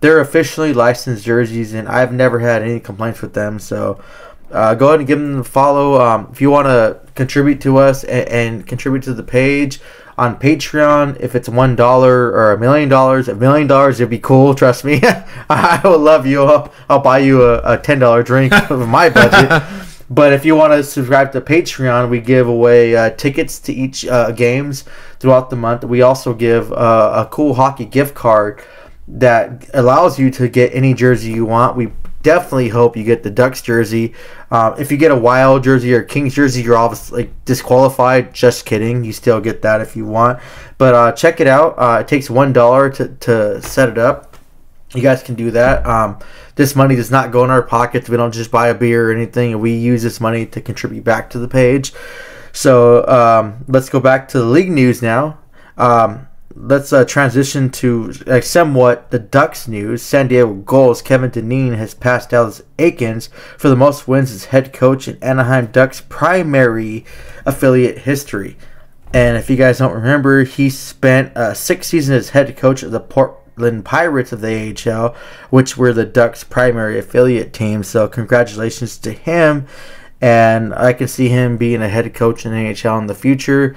they're officially licensed jerseys, and I've never had any complaints with them. So go ahead and give them a follow. If you want to contribute to us and contribute to the page on Patreon, if it's $1 or $1 million, $1 million, it'd be cool. Trust me. I will love you. I'll buy you a $10 drink of my budget. But if you want to subscribe to Patreon, we give away tickets to each games throughout the month. We also give a cool hockey gift card that allows you to get any jersey you want. We definitely hope you get the Ducks jersey. If you get a Wild jersey or Kings jersey, you're obviously disqualified. Just kidding. You still get that if you want. But check it out. It takes $1 to set it up. You guys can do that. This money does not go in our pockets. We don't just buy a beer or anything. We use this money to contribute back to the page. So let's go back to the league news now. Let's transition to somewhat the Ducks news. San Diego Gulls Kevin Dineen has passed Dallas Eakins for the most wins as head coach in Anaheim Ducks primary affiliate history. And if you guys don't remember, he spent 6 seasons as head coach of the Portland Pirates of the AHL, which were the Ducks primary affiliate team. So congratulations to him. And I can see him being a head coach in the AHL in the future.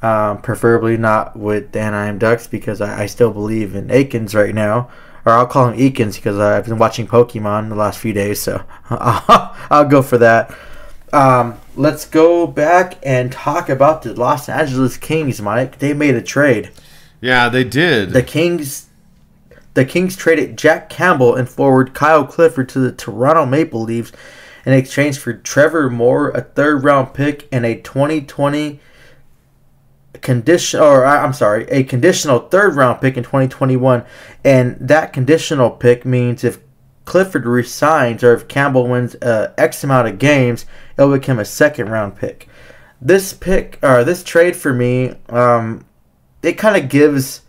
Preferably not with the Anaheim Ducks, because I still believe in Eakins right now. Or I'll call him Eakins because I've been watching Pokemon the last few days, so I'll go for that. Let's go back and talk about the Los Angeles Kings, Mike. They made a trade. Yeah, they did. The Kings traded Jack Campbell and forward Kyle Clifford to the Toronto Maple Leafs in exchange for Trevor Moore, a third-round pick, and a 2020 a conditional third-round pick in 2021, and that conditional pick means if Clifford resigns or if Campbell wins X amount of games, it'll become a second-round pick. This trade for me, it kind of gives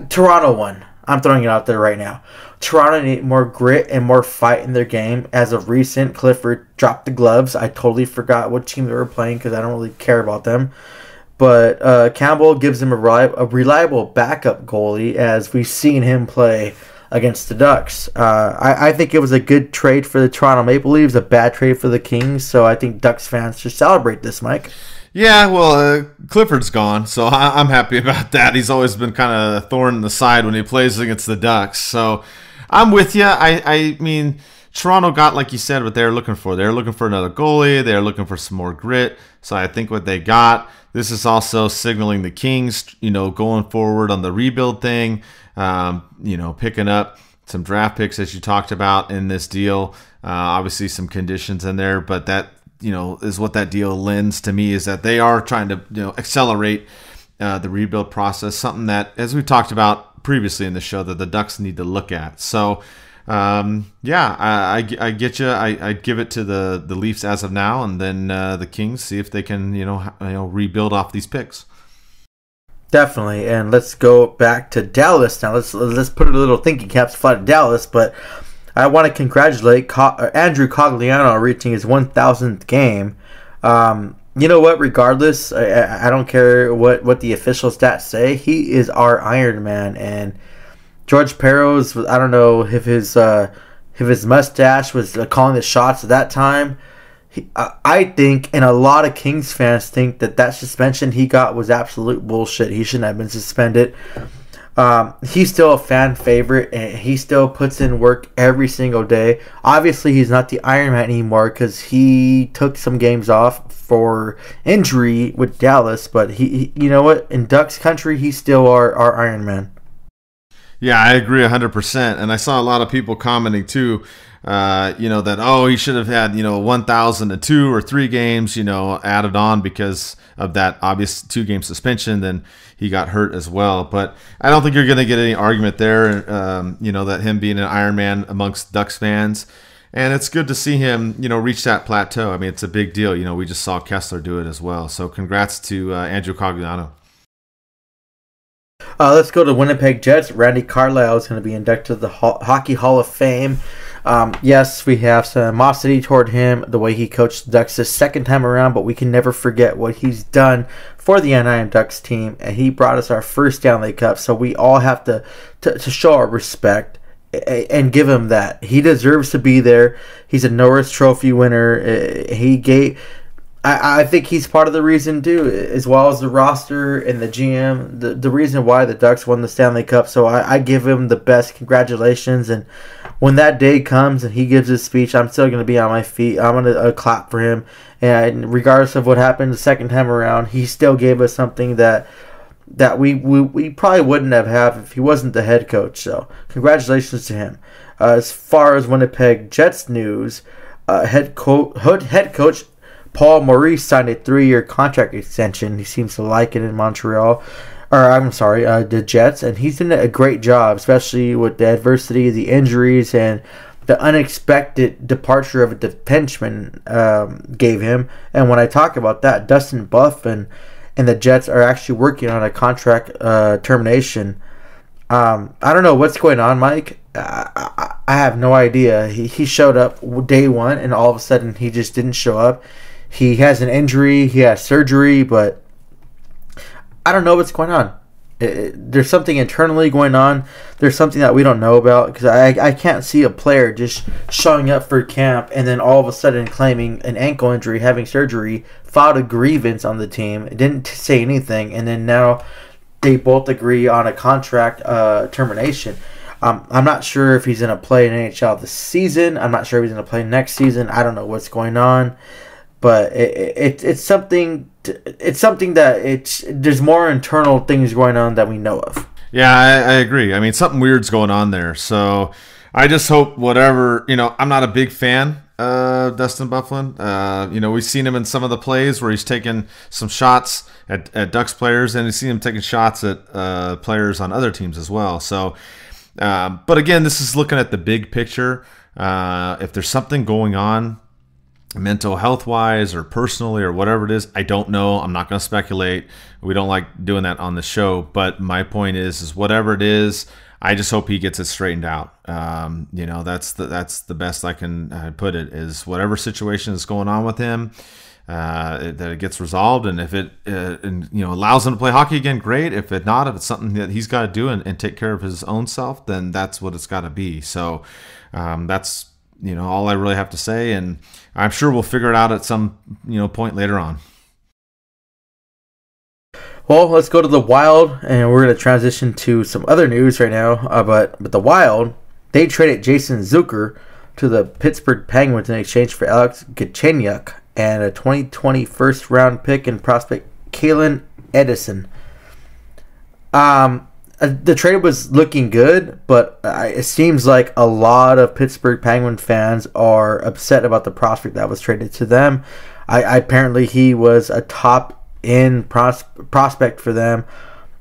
Toronto one. I'm throwing it out there right now. Toronto need more grit and more fight in their game. As of recent, Clifford dropped the gloves. I totally forgot what team they were playing because I don't really care about them. But Campbell gives him a reliable backup goalie, as we've seen him play against the Ducks. I think it was a good trade for the Toronto Maple Leafs, a bad trade for the Kings. So I think Ducks fans should celebrate this, Mike. Yeah, well, Clifford's gone, so I'm happy about that. He's always been kind of a thorn in the side when he plays against the Ducks. So I'm with you. I mean, Toronto got, like you said, what they're looking for. They're looking for another goalie. They're looking for some more grit. So I think what they got, this is also signaling the Kings, going forward on the rebuild thing, picking up some draft picks, as you talked about in this deal. Obviously some conditions in there, but that, is what that deal lends to me, is that they are trying to, accelerate the rebuild process, something that, as we talked about previously in the show, that the Ducks need to look at. So, I get you. I'd give it to the Leafs as of now, and then the Kings, see if they can, rebuild off these picks. Definitely, and let's go back to Dallas now. Let's put a little thinking caps fly to Dallas, but I want to congratulate Andrew Cogliano reaching his 1,000th game. You know what? Regardless, I don't care what the official stats say. He is our Iron Man, and George Peros, I don't know if his mustache was calling the shots at that time. I think, and a lot of Kings fans think that suspension he got was absolute bullshit. He shouldn't have been suspended. He's still a fan favorite, and he still puts in work every single day. Obviously, he's not the Iron Man anymore because he took some games off for injury with Dallas. But he you know what? In Ducks country, he's still our Iron Man. Yeah, I agree 100%. And I saw a lot of people commenting too, that, he should have had, 1,002 or 3 games, added on because of that obvious 2-game suspension. Then he got hurt as well. But I don't think you're going to get any argument there, that him being an Iron Man amongst Ducks fans. And it's good to see him, reach that plateau. I mean, it's a big deal. We just saw Kessler do it as well. So congrats to Andrew Cogliano. Let's go to Winnipeg Jets. Randy Carlyle is going to be inducted to the Hockey Hall of Fame. Yes, we have some animosity toward him, the way he coached the Ducks the second time around, but we can never forget what he's done for the Anaheim Ducks team, and he brought us our first Stanley Cup, so we all have to show our respect and give him that. He deserves to be there. He's a Norris Trophy winner. I think he's part of the reason too, as well as the roster and the GM, the reason why the Ducks won the Stanley Cup. So I give him the best congratulations. And when that day comes and he gives his speech, I'm still going to be on my feet. I'm going to clap for him. And regardless of what happened the second time around, he still gave us something that we probably wouldn't have if he wasn't the head coach. So congratulations to him. As far as Winnipeg Jets news, head coach Paul Maurice signed a 3-year contract extension. He seems to like it in Montreal. The Jets. And he's doing a great job, especially with the adversity, the injuries, and the unexpected departure of a defenseman gave him. And when I talk about that, Dustin Bufflin and the Jets are actually working on a contract termination. I don't know what's going on, Mike. I have no idea. He showed up day one, and all of a sudden he just didn't show up. He has an injury. He has surgery, but I don't know what's going on. There's something internally going on. There's something that we don't know about, because I can't see a player just showing up for camp and then all of a sudden claiming an ankle injury, having surgery, filed a grievance on the team, didn't say anything, and then now they both agree on a contract termination. I'm not sure if he's going to play in NHL this season. I'm not sure if he's going to play next season. I don't know what's going on. But it's something that there's more internal things going on that we know of. Yeah, I agree. I mean, something weird's going on there. So I just hope whatever, I'm not a big fan of Dustin Bufflin. We've seen him in some of the plays where he's taken some shots at Ducks players, and we've seen him taking shots at players on other teams as well. So, but again, this is looking at the big picture. If there's something going on, mental health wise or personally or whatever it is, I don't know. I'm not going to speculate. We don't like doing that on the show, but my point is whatever it is, I just hope he gets it straightened out. That's the best I can put it, is whatever situation is going on with him, that it gets resolved. And if it allows him to play hockey again, great. If it's something that he's got to do and take care of his own self, then that's what it's got to be. So that's all I really have to say, and I'm sure we'll figure it out at some point later on. Well, let's go to the Wild, and we're going to transition to some other news right now. But the Wild, they traded Jason Zucker to the Pittsburgh Penguins in exchange for Alex Galchenyuk and a 2020 first-round pick and prospect Kalen Edison. The trade was looking good, but it seems like a lot of Pittsburgh Penguin fans are upset about the prospect that was traded to them. Apparently, he was a top-end prospect for them.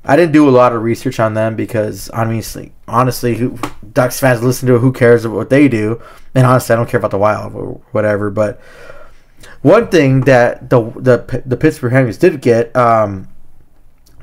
I didn't do a lot of research on them because, honestly, Ducks fans listen to it, who cares about what they do? And honestly, I don't care about the Wild or whatever. But one thing that the Pittsburgh Penguins did get,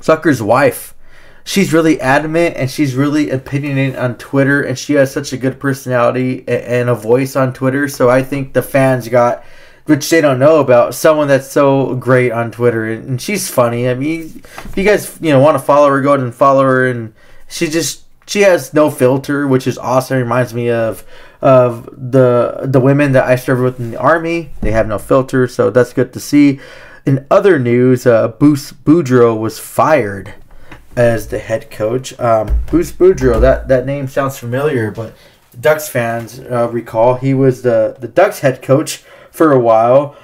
Zucker's wife, she's really adamant and she's really opinionated on Twitter, and she has such a good personality and a voice on Twitter. So I think the fans got, which they don't know about, someone that's so great on Twitter, and she's funny. I mean, if you guys want to follow her, go ahead and follow her. And she's She has no filter, which is awesome. Reminds me of the women that I served with in the Army. They have no filter, so that's good to see. In other news, Bruce Boudreau was fired as the head coach. Bruce Boudreau, that name sounds familiar, but Ducks fans recall he was the Ducks head coach for a while.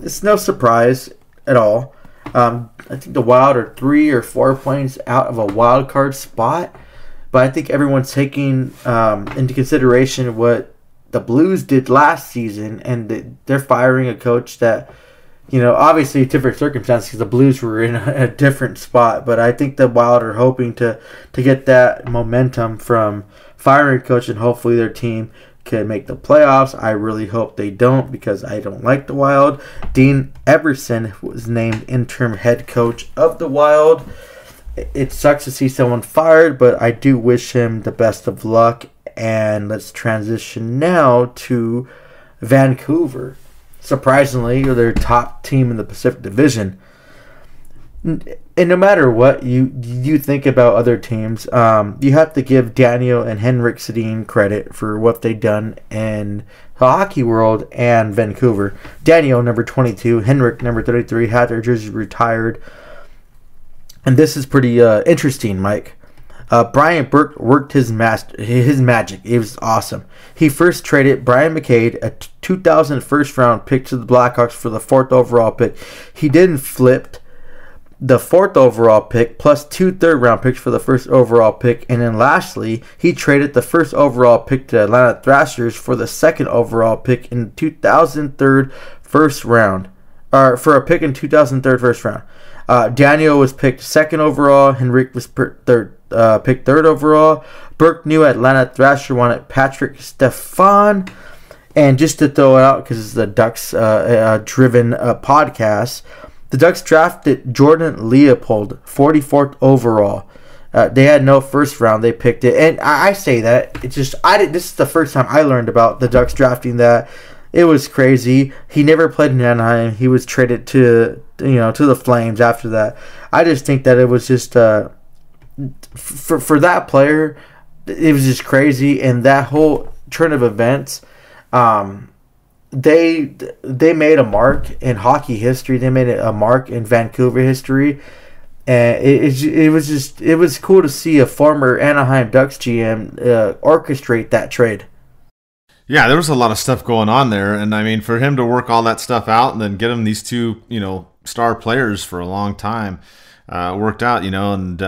It's no surprise at all. I think the Wild are 3 or 4 points out of a wild card spot, but I think everyone's taking into consideration what the Blues did last season, and they're firing a coach that, obviously different circumstances because the Blues were in a different spot, but I think the Wild are hoping to get that momentum from firing a coach, and hopefully their team can make the playoffs. I really hope they don't because I don't like the Wild. Dean Everson was named interim head coach of the Wild. It sucks to see someone fired, but I do wish him the best of luck. And let's transition now to Vancouver. Surprisingly, they're their top team in the Pacific Division. And no matter what you think about other teams, you have to give Daniel and Henrik Sedin credit for what they've done in the hockey world and Vancouver. Daniel, number 22, Henrik, number 33, had their jerseys retired. And this is pretty interesting, Mike. Brian Burke worked his magic. It was awesome. He first traded Brian McCabe, a 2000 first-round pick, to the Blackhawks for the 4th overall pick. He then flipped the 4th overall pick plus 2 third-round picks for the 1st overall pick. And then lastly, he traded the 1st overall pick to Atlanta Thrashers for the 2nd overall pick in 2003 first round. Or for a pick in 2003 first round. Daniel was picked 2nd overall. Henrik was picked 3rd overall. Burke knew Atlanta Thrasher wanted Patrick Stefan. And just to throw it out, because it's the Ducks-driven podcast, the Ducks drafted Jordan Leopold, 44th overall. They had no first round. They picked it. And I say that. It's just, this is the first time I learned about the Ducks drafting that. It was crazy. He never played in Anaheim. He was traded to the Flames after that. I just think that it was just, for that player, it was just crazy. And that whole turn of events, they made a mark in hockey history. They made a mark in Vancouver history, and it was cool to see a former Anaheim Ducks GM orchestrate that trade. Yeah, there was a lot of stuff going on there, and I mean, for him to work all that stuff out and then get him these 2 star players for a long time worked out, and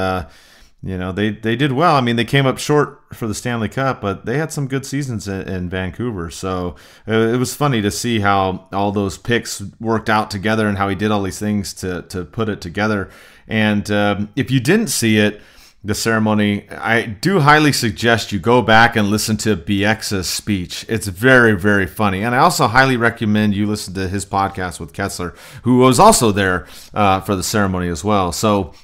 they did well. I mean, they came up short for the Stanley Cup, but they had some good seasons in Vancouver. So it was funny to see how all those picks worked out together and how he did all these things to put it together. And if you didn't see it, the ceremony, I do highly suggest you go back and listen to BX's speech. It's very, very funny. And I also highly recommend you listen to his podcast with Kessler, who was also there for the ceremony as well. So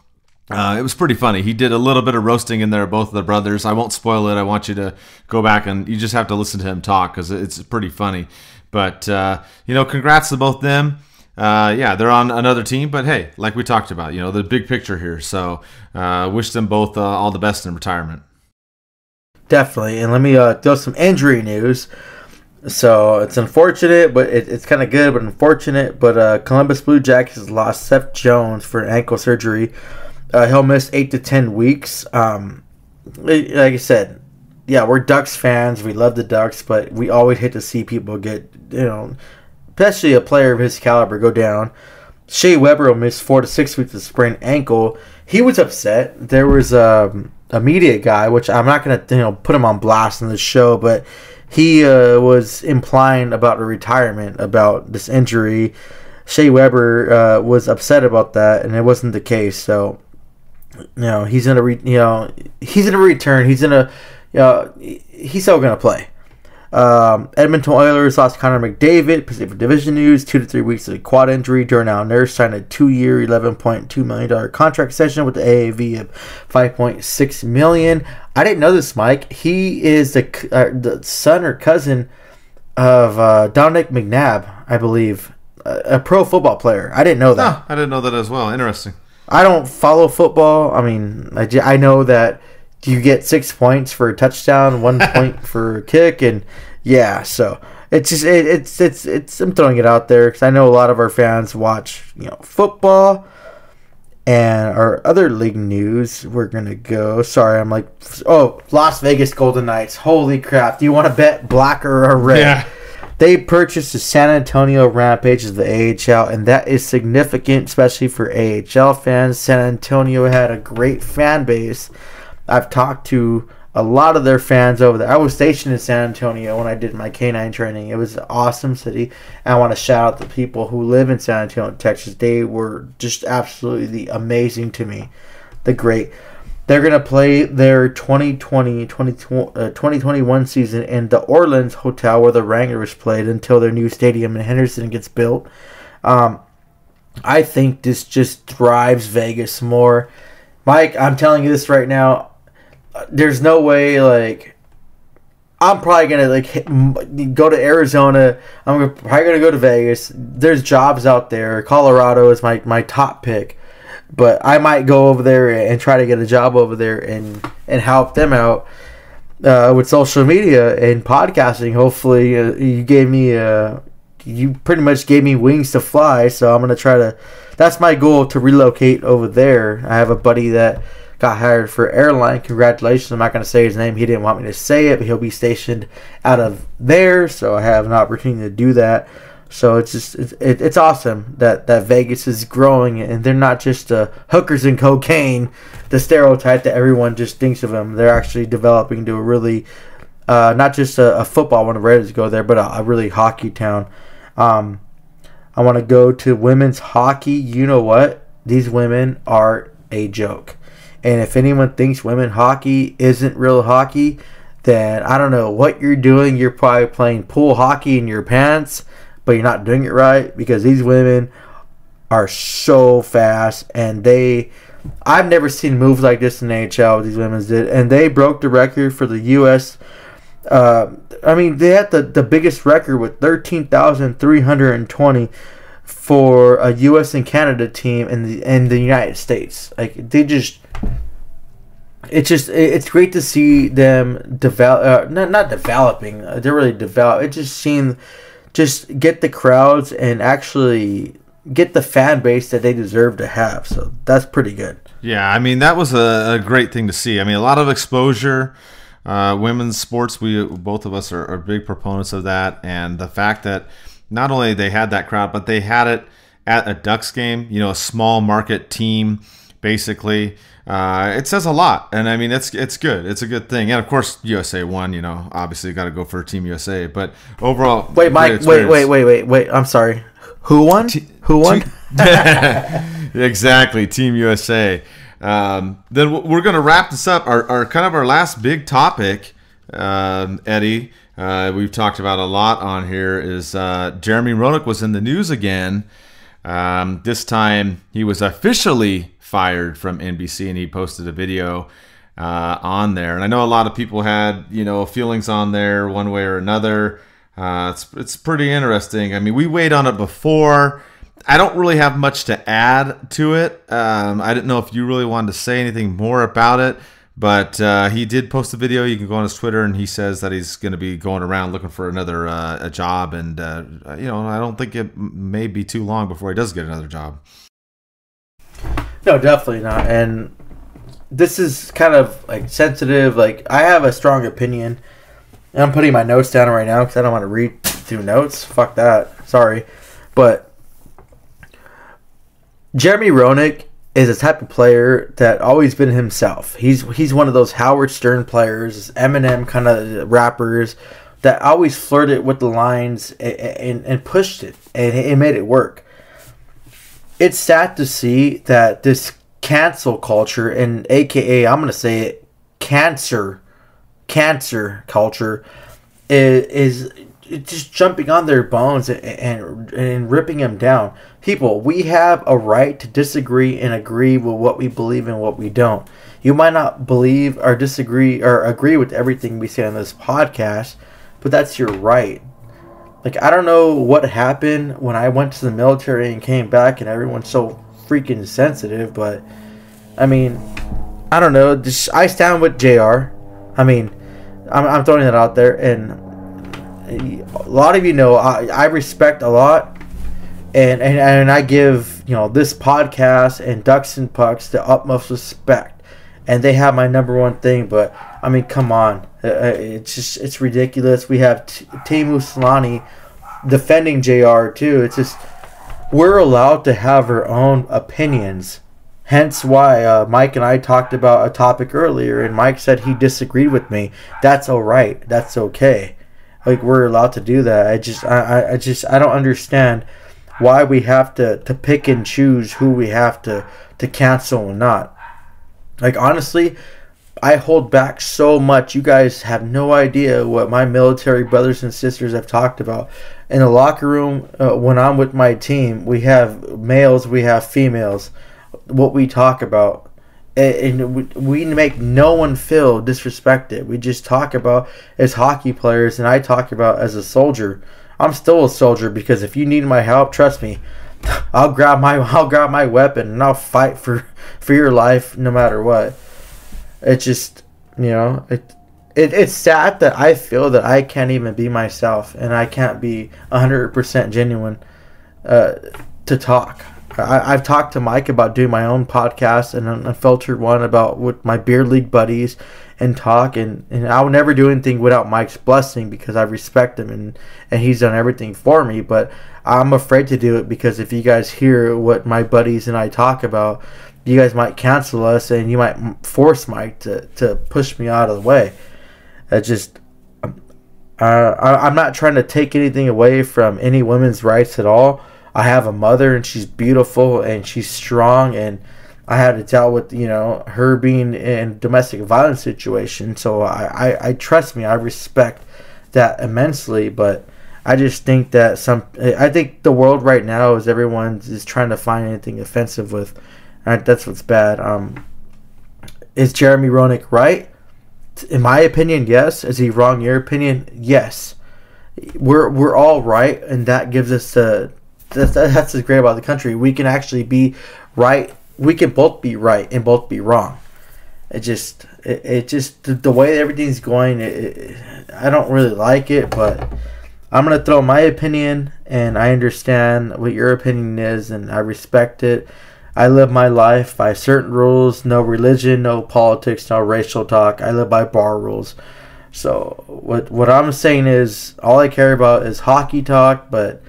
it was pretty funny. He did a little bit of roasting in there, both of the brothers. I won't spoil it. I want you to go back and you just have to listen to him talk because it's pretty funny. But, congrats to both them. They're on another team, but hey, like we talked about, the big picture here. So wish them both all the best in retirement. Definitely. And let me throw some injury news. So it's unfortunate, but it's kind of good, but unfortunate. But Columbus Blue Jackets has lost Seth Jones for ankle surgery. He'll miss 8 to 10 weeks. Like I said, yeah, we're Ducks fans. We love the Ducks, but we always hate to see people get, especially a player of his caliber, go down. Shea Weber will miss 4 to 6 weeks with a sprained ankle. He was upset. There was a media guy, which I'm not going to put him on blast in this show, but he was implying about a retirement, about this injury. Shea Weber was upset about that, and it wasn't the case. So, he's gonna return. He's still gonna play. Edmonton Oilers lost Connor McDavid. Pacific Division news: 2 to 3 weeks of a quad injury. Darnell Nurse signed a 2-year, $11.2 million contract extension with the AAV of $5.6 million. I didn't know this, Mike. He is the son or cousin of Dominic McNabb, I believe, a pro football player. I didn't know that. Oh, I didn't know that as well. Interesting. I don't follow football. I mean, I know that you get 6 points for a touchdown, 1 point for a kick, and yeah, so it's just it's I'm throwing it out there because I know a lot of our fans watch football and our other league news. We're gonna go. Sorry, I'm like, Las Vegas Golden Knights. Holy crap! Do you want to bet black or red? Yeah. They purchased the San Antonio Rampage of the AHL, and that is significant, especially for AHL fans. San Antonio had a great fan base. I've talked to a lot of their fans over there. I was stationed in San Antonio when I did my K9 training. It was an awesome city. And I want to shout out the people who live in San Antonio, Texas. They were just absolutely amazing to me. They're going to play their 2021 season in the Orleans Hotel where the Wranglers played until their new stadium in Henderson gets built. I think this just drives Vegas more. Mike, I'm telling you this right now. There's no way, I'm probably going to, go to Arizona. I'm probably going to go to Vegas. There's jobs out there. Colorado is my top pick. But I might go over there and try to get a job over there and help them out with social media and podcasting. Hopefully, you pretty much gave me wings to fly. So I'm going to try to, that's my goal, to relocate over there. I have a buddy that got hired for airline. Congratulations. I'm not going to say his name. He didn't want me to say it, but he'll be stationed out of there. So I have an opportunity to do that. So it's awesome that Vegas is growing, and they're not just hookers and cocaine, the stereotype that everyone just thinks of them. They're actually developing to a really, not just a football when the Raiders go there, but a really hockey town. I want to go to women's hockey. You know what? These women are a joke. And if anyone thinks women hockey isn't real hockey, then I don't know what you're doing. You're probably playing pool hockey in your pants, but you're not doing it right, because these women are so fast, and I've never seen moves like this in the NHL. These women did, and they broke the record for the U.S. They had the biggest record with 13,320 for a U.S. and Canada team in the United States. It's great to see them develop. Not developing. They're really develop. It just seemed. Just get the crowds and actually get the fan base that they deserve to have. So that's pretty good. Yeah, that was a great thing to see. A lot of exposure. Women's sports, both of us are big proponents of that. And the fact that not only they had that crowd, but they had it at a Ducks game, a small market team, basically. It says a lot, and it's good. It's a good thing, and of course USA won. Obviously you got to go for Team USA, but overall, wait, Mike, wait. I'm sorry. Who won? Who won? Exactly, Team USA. Then we're gonna wrap this up. Our kind of our last big topic, Eddie. We've talked about a lot on here. Is Jeremy Roenick was in the news again. This time he was officially fired from NBC, and he posted a video on there. And I know a lot of people had feelings on there one way or another. It's pretty interesting. We weighed on it before. I don't really have much to add to it. I didn't know if you really wanted to say anything more about it, but he did post a video. You can go on his Twitter, and he says that he's going to be going around looking for another a job. And I don't think it may be too long before he does get another job. No, definitely not. And this is kind of sensitive. I have a strong opinion. And I'm putting my notes down right now because I don't want to read through notes. Fuck that. Sorry. But Jeremy Roenick is a type of player that always been himself. He's one of those Howard Stern players, Eminem kind of rappers that always flirted with the lines and pushed it. And it made it work. It's sad to see that this cancel culture, and AKA, I'm going to say it, cancer culture, is just jumping on their bones and ripping them down. People, we have a right to disagree and agree with what we believe and what we don't. You might not believe or disagree or agree with everything we say on this podcast, but that's your right. I don't know what happened when I went to the military and came back and everyone's so freaking sensitive, but I I don't know. I stand with JR. I mean, I'm throwing that out there, and a lot of you know I respect a lot, and I give this podcast and Ducks and Pucks the utmost respect, and they have my number one thing. But I mean, come on, it's ridiculous. We have Teemu Selanne defending JR too. It's just we're allowed to have our own opinions. Hence why Mike and I talked about a topic earlier, and Mike said he disagreed with me. That's all right. That's okay. Like, we're allowed to do that. I don't understand why we have to pick and choose who we have to cancel and not. Like, honestly, I hold back so much. You guys have no idea what my military brothers and sisters have talked about. In the locker room, when I'm with my team, we have males, we have females. What we talk about, and we make no one feel disrespected. We just talk about as hockey players, and I talk about as a soldier. I'm still a soldier, because if you need my help, trust me, I'll grab my weapon and I'll fight for your life no matter what. It's just it's sad that I feel that I can't even be myself, and I can't be 100% genuine to talk. I've talked to Mike about doing my own podcast and an unfiltered one about with my beer league buddies and talk, and I would never do anything without Mike's blessing, because I respect him and he's done everything for me. But I'm afraid to do it, because if you guys hear what my buddies and I talk about, you guys might cancel us, and you might force Mike to push me out of the way. I'm not trying to take anything away from any women's rights at all. I have a mother, and she's beautiful, and she's strong, and I had to deal with, her being in domestic violence situation. So I trust me, I respect that immensely, but I just think that I think the world right now is everyone is trying to find anything offensive with. That's what's bad. Is Jeremy Roenick right? In my opinion, yes. Is he wrong in your opinion? Yes. We're all right, and that gives us that's what's great about the country. We can actually be right. We can both be right and both be wrong. It just the way everything's going, I don't really like it, but I'm going to throw my opinion, and I understand what your opinion is, and I respect it. I live my life by certain rules, no religion, no politics, no racial talk. I live by bar rules. So what I'm saying is, all I care about is hockey talk, but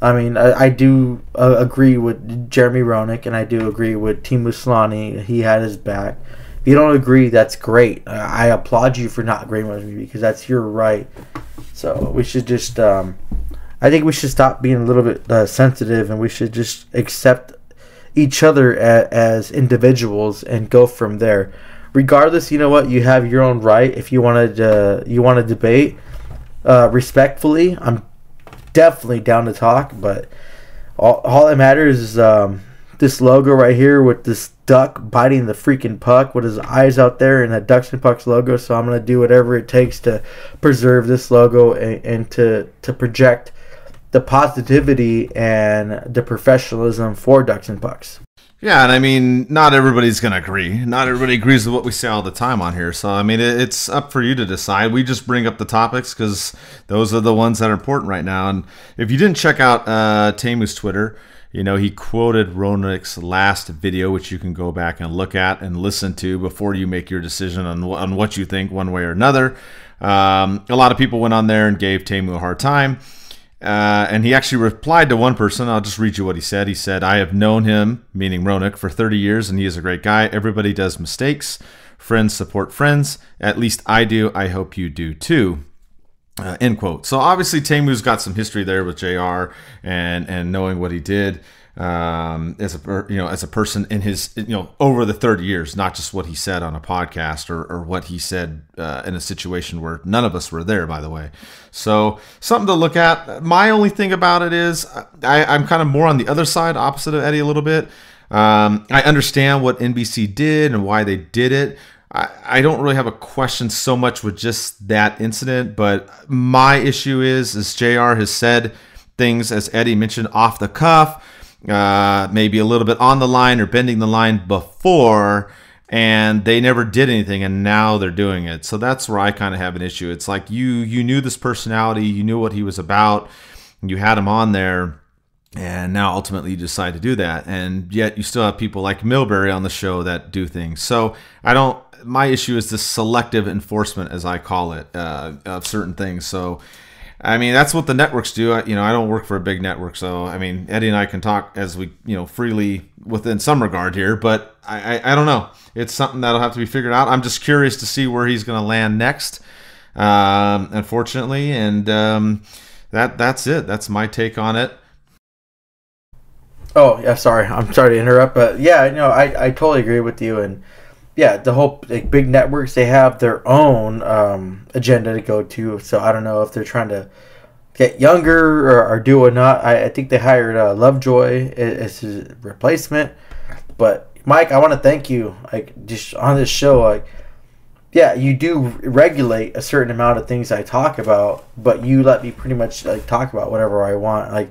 I mean, I do agree with Jeremy Roenick, and I do agree with Teemu Selanne. He had his back. If you don't agree, that's great. I applaud you for not agreeing with me, because that's your right. So we should just, I think we should stop being a little bit sensitive, and we should just accept each other as individuals and go from there. Regardless, you know what? You have your own right. If you want to debate respectfully, I'm definitely down to talk, but all that matters is this logo right here with this duck biting the freaking puck with his eyes out there, and that Ducks and Pucks logo. So I'm going to do whatever it takes to preserve this logo and to project the positivity and the professionalism for Ducks and Pucks. Yeah, and I mean, not everybody's going to agree. Not everybody agrees with what we say all the time on here. So, I mean, it's up for you to decide. We just bring up the topics because those are the ones that are important right now. And if you didn't check out Teemu's Twitter, he quoted Roenick's last video, which you can go back and look at and listen to before you make your decision on what you think one way or another. A lot of people went on there and gave Teemu a hard time. And he actually replied to one person. I'll just read you what he said. He said, "I have known him," meaning Roenick, "for 30 years, and he is a great guy. Everybody does mistakes. Friends support friends. At least I do. I hope you do too." End quote. So obviously Teemu's got some history there with JR and knowing what he did as a person in his over the 30 years, not just what he said on a podcast or what he said in a situation where none of us were there, by the way. So something to look at. My only thing about it is I'm kind of more on the other side, opposite of Eddie a little bit. I understand what NBC did and why they did it. I don't really have a question so much with just that incident, but my issue is JR has said things, as Eddie mentioned, off the cuff, maybe a little bit on the line or bending the line before, and they never did anything, and now they're doing it. So that's where I kind of have an issue. It's like you knew this personality, you knew what he was about, you had him on there, and now ultimately you decide to do that. And yet you still have people like Milbury on the show that do things. So my issue is this selective enforcement, as I call it, of certain things. So, I mean, that's what the networks do. I don't work for a big network. So, I mean, Eddie and I can talk as we, freely within some regard here, but I don't know. It's something that'll have to be figured out. I'm just curious to see where he's going to land next, unfortunately. And that's it. That's my take on it. Oh, yeah, sorry. I'm sorry to interrupt, but yeah, I totally agree with you. And yeah, the whole big networks, they have their own agenda to go to. So I don't know if they're trying to get younger or do or not. I think they hired Lovejoy as his replacement. But Mike, I want to thank you. Just on this show, yeah, you do regulate a certain amount of things I talk about, but you let me pretty much talk about whatever I want.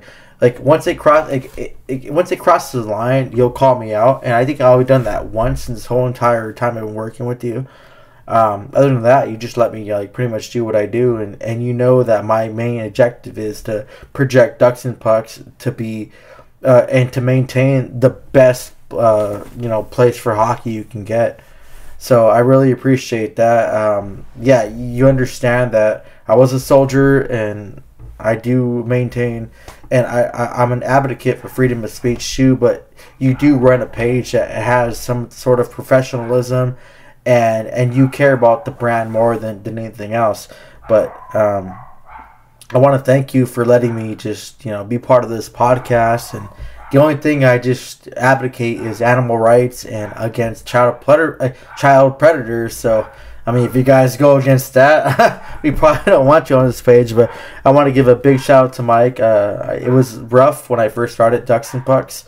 Once it crosses the line, you'll call me out, and I think I've done that once in this whole entire time I've been working with you. Other than that, you just let me pretty much do what I do, and you know that my main objective is to project Ducks and Pucks to be and to maintain the best place for hockey you can get. So I really appreciate that. Yeah, you understand that I was a soldier, and I do maintain, and I'm an advocate for freedom of speech too, but you do run a page that has some sort of professionalism, and you care about the brand more than anything else. But I want to thank you for letting me just be part of this podcast. And the only thing I just advocate is animal rights and against child predators. So I mean, if you guys go against that, we probably don't want you on this page. But I want to give a big shout out to Mike. It was rough when I first started Ducks and Pucks.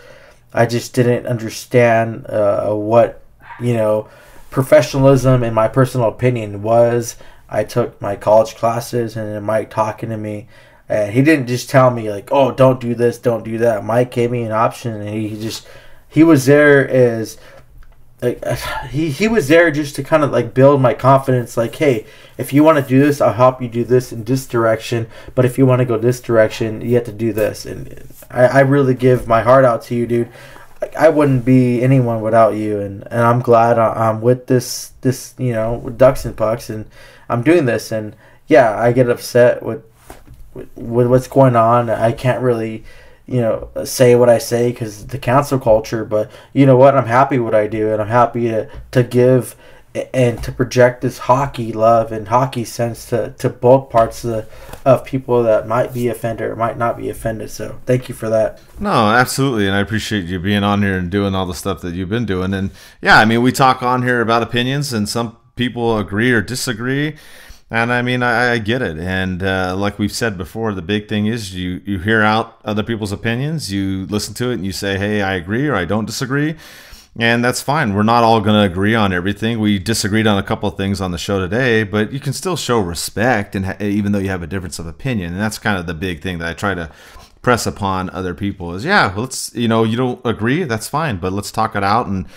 I just didn't understand what professionalism, in my personal opinion, was. I took my college classes, and then Mike talking to me, he didn't just tell me oh, don't do this, don't do that. Mike gave me an option, and he was there as. He was there just to kind of build my confidence. Hey, if you want to do this, I'll help you do this in this direction. But if you want to go this direction, you have to do this. And I really give my heart out to you, dude. I wouldn't be anyone without you. And I'm glad I'm with this with Ducks and Pucks, and I'm doing this. And yeah, I get upset with what's going on. I can't really say what I say because the cancel culture, but you know what? I'm happy what I do, and I'm happy to give and to project this hockey love and hockey sense to both parts of people that might be offended or might not be offended. So thank you for that. No, absolutely, and I appreciate you being on here and doing all the stuff that you've been doing. And yeah, I mean, we talk on here about opinions, and some people agree or disagree. And I mean, I get it. And like we've said before, the big thing is you hear out other people's opinions, you listen to it, and you say, hey, I agree or I don't disagree. And that's fine. We're not all going to agree on everything. We disagreed on a couple of things on the show today, but you can still show respect, and even though you have a difference of opinion. And that's kind of the big thing that I try to press upon other people is, yeah, let's, you don't agree, that's fine, but let's talk it out and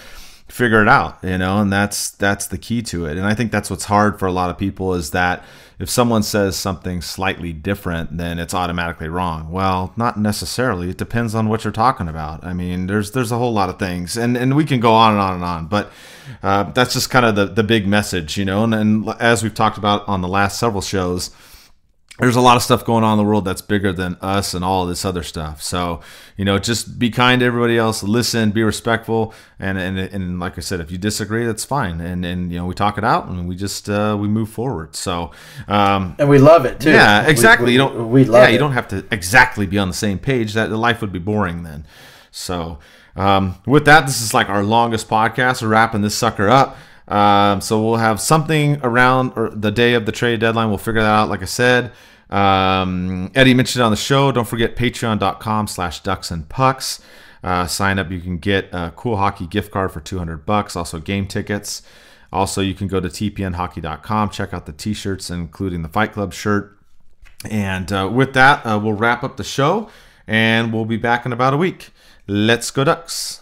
figure it out, and that's the key to it. And I think that's what's hard for a lot of people is that if someone says something slightly different, then it's automatically wrong. Well, not necessarily. It depends on what you're talking about. I mean, there's a whole lot of things, and we can go on and on and on, but that's just kind of the big message, and as we've talked about on the last several shows, there's a lot of stuff going on in the world that's bigger than us and all of this other stuff. So, just be kind to everybody else, listen, be respectful. And like I said, if you disagree, that's fine. And we talk it out and we just, we move forward. So, and we love it too. Yeah, exactly. We love it. You don't have to exactly be on the same page. That the life would be boring then. So, with that, this is like our longest podcast. We're wrapping this sucker up. So we'll have something around or the day of the trade deadline. We'll figure that out. Like I said, Eddie mentioned it on the show. Don't forget patreon.com/DucksNPucks. Sign up. You can get a cool hockey gift card for $200. Also game tickets. Also, you can go to tpnhockey.com. Check out the t-shirts, including the Fight Club shirt. And with that, we'll wrap up the show and we'll be back in about a week. Let's go Ducks.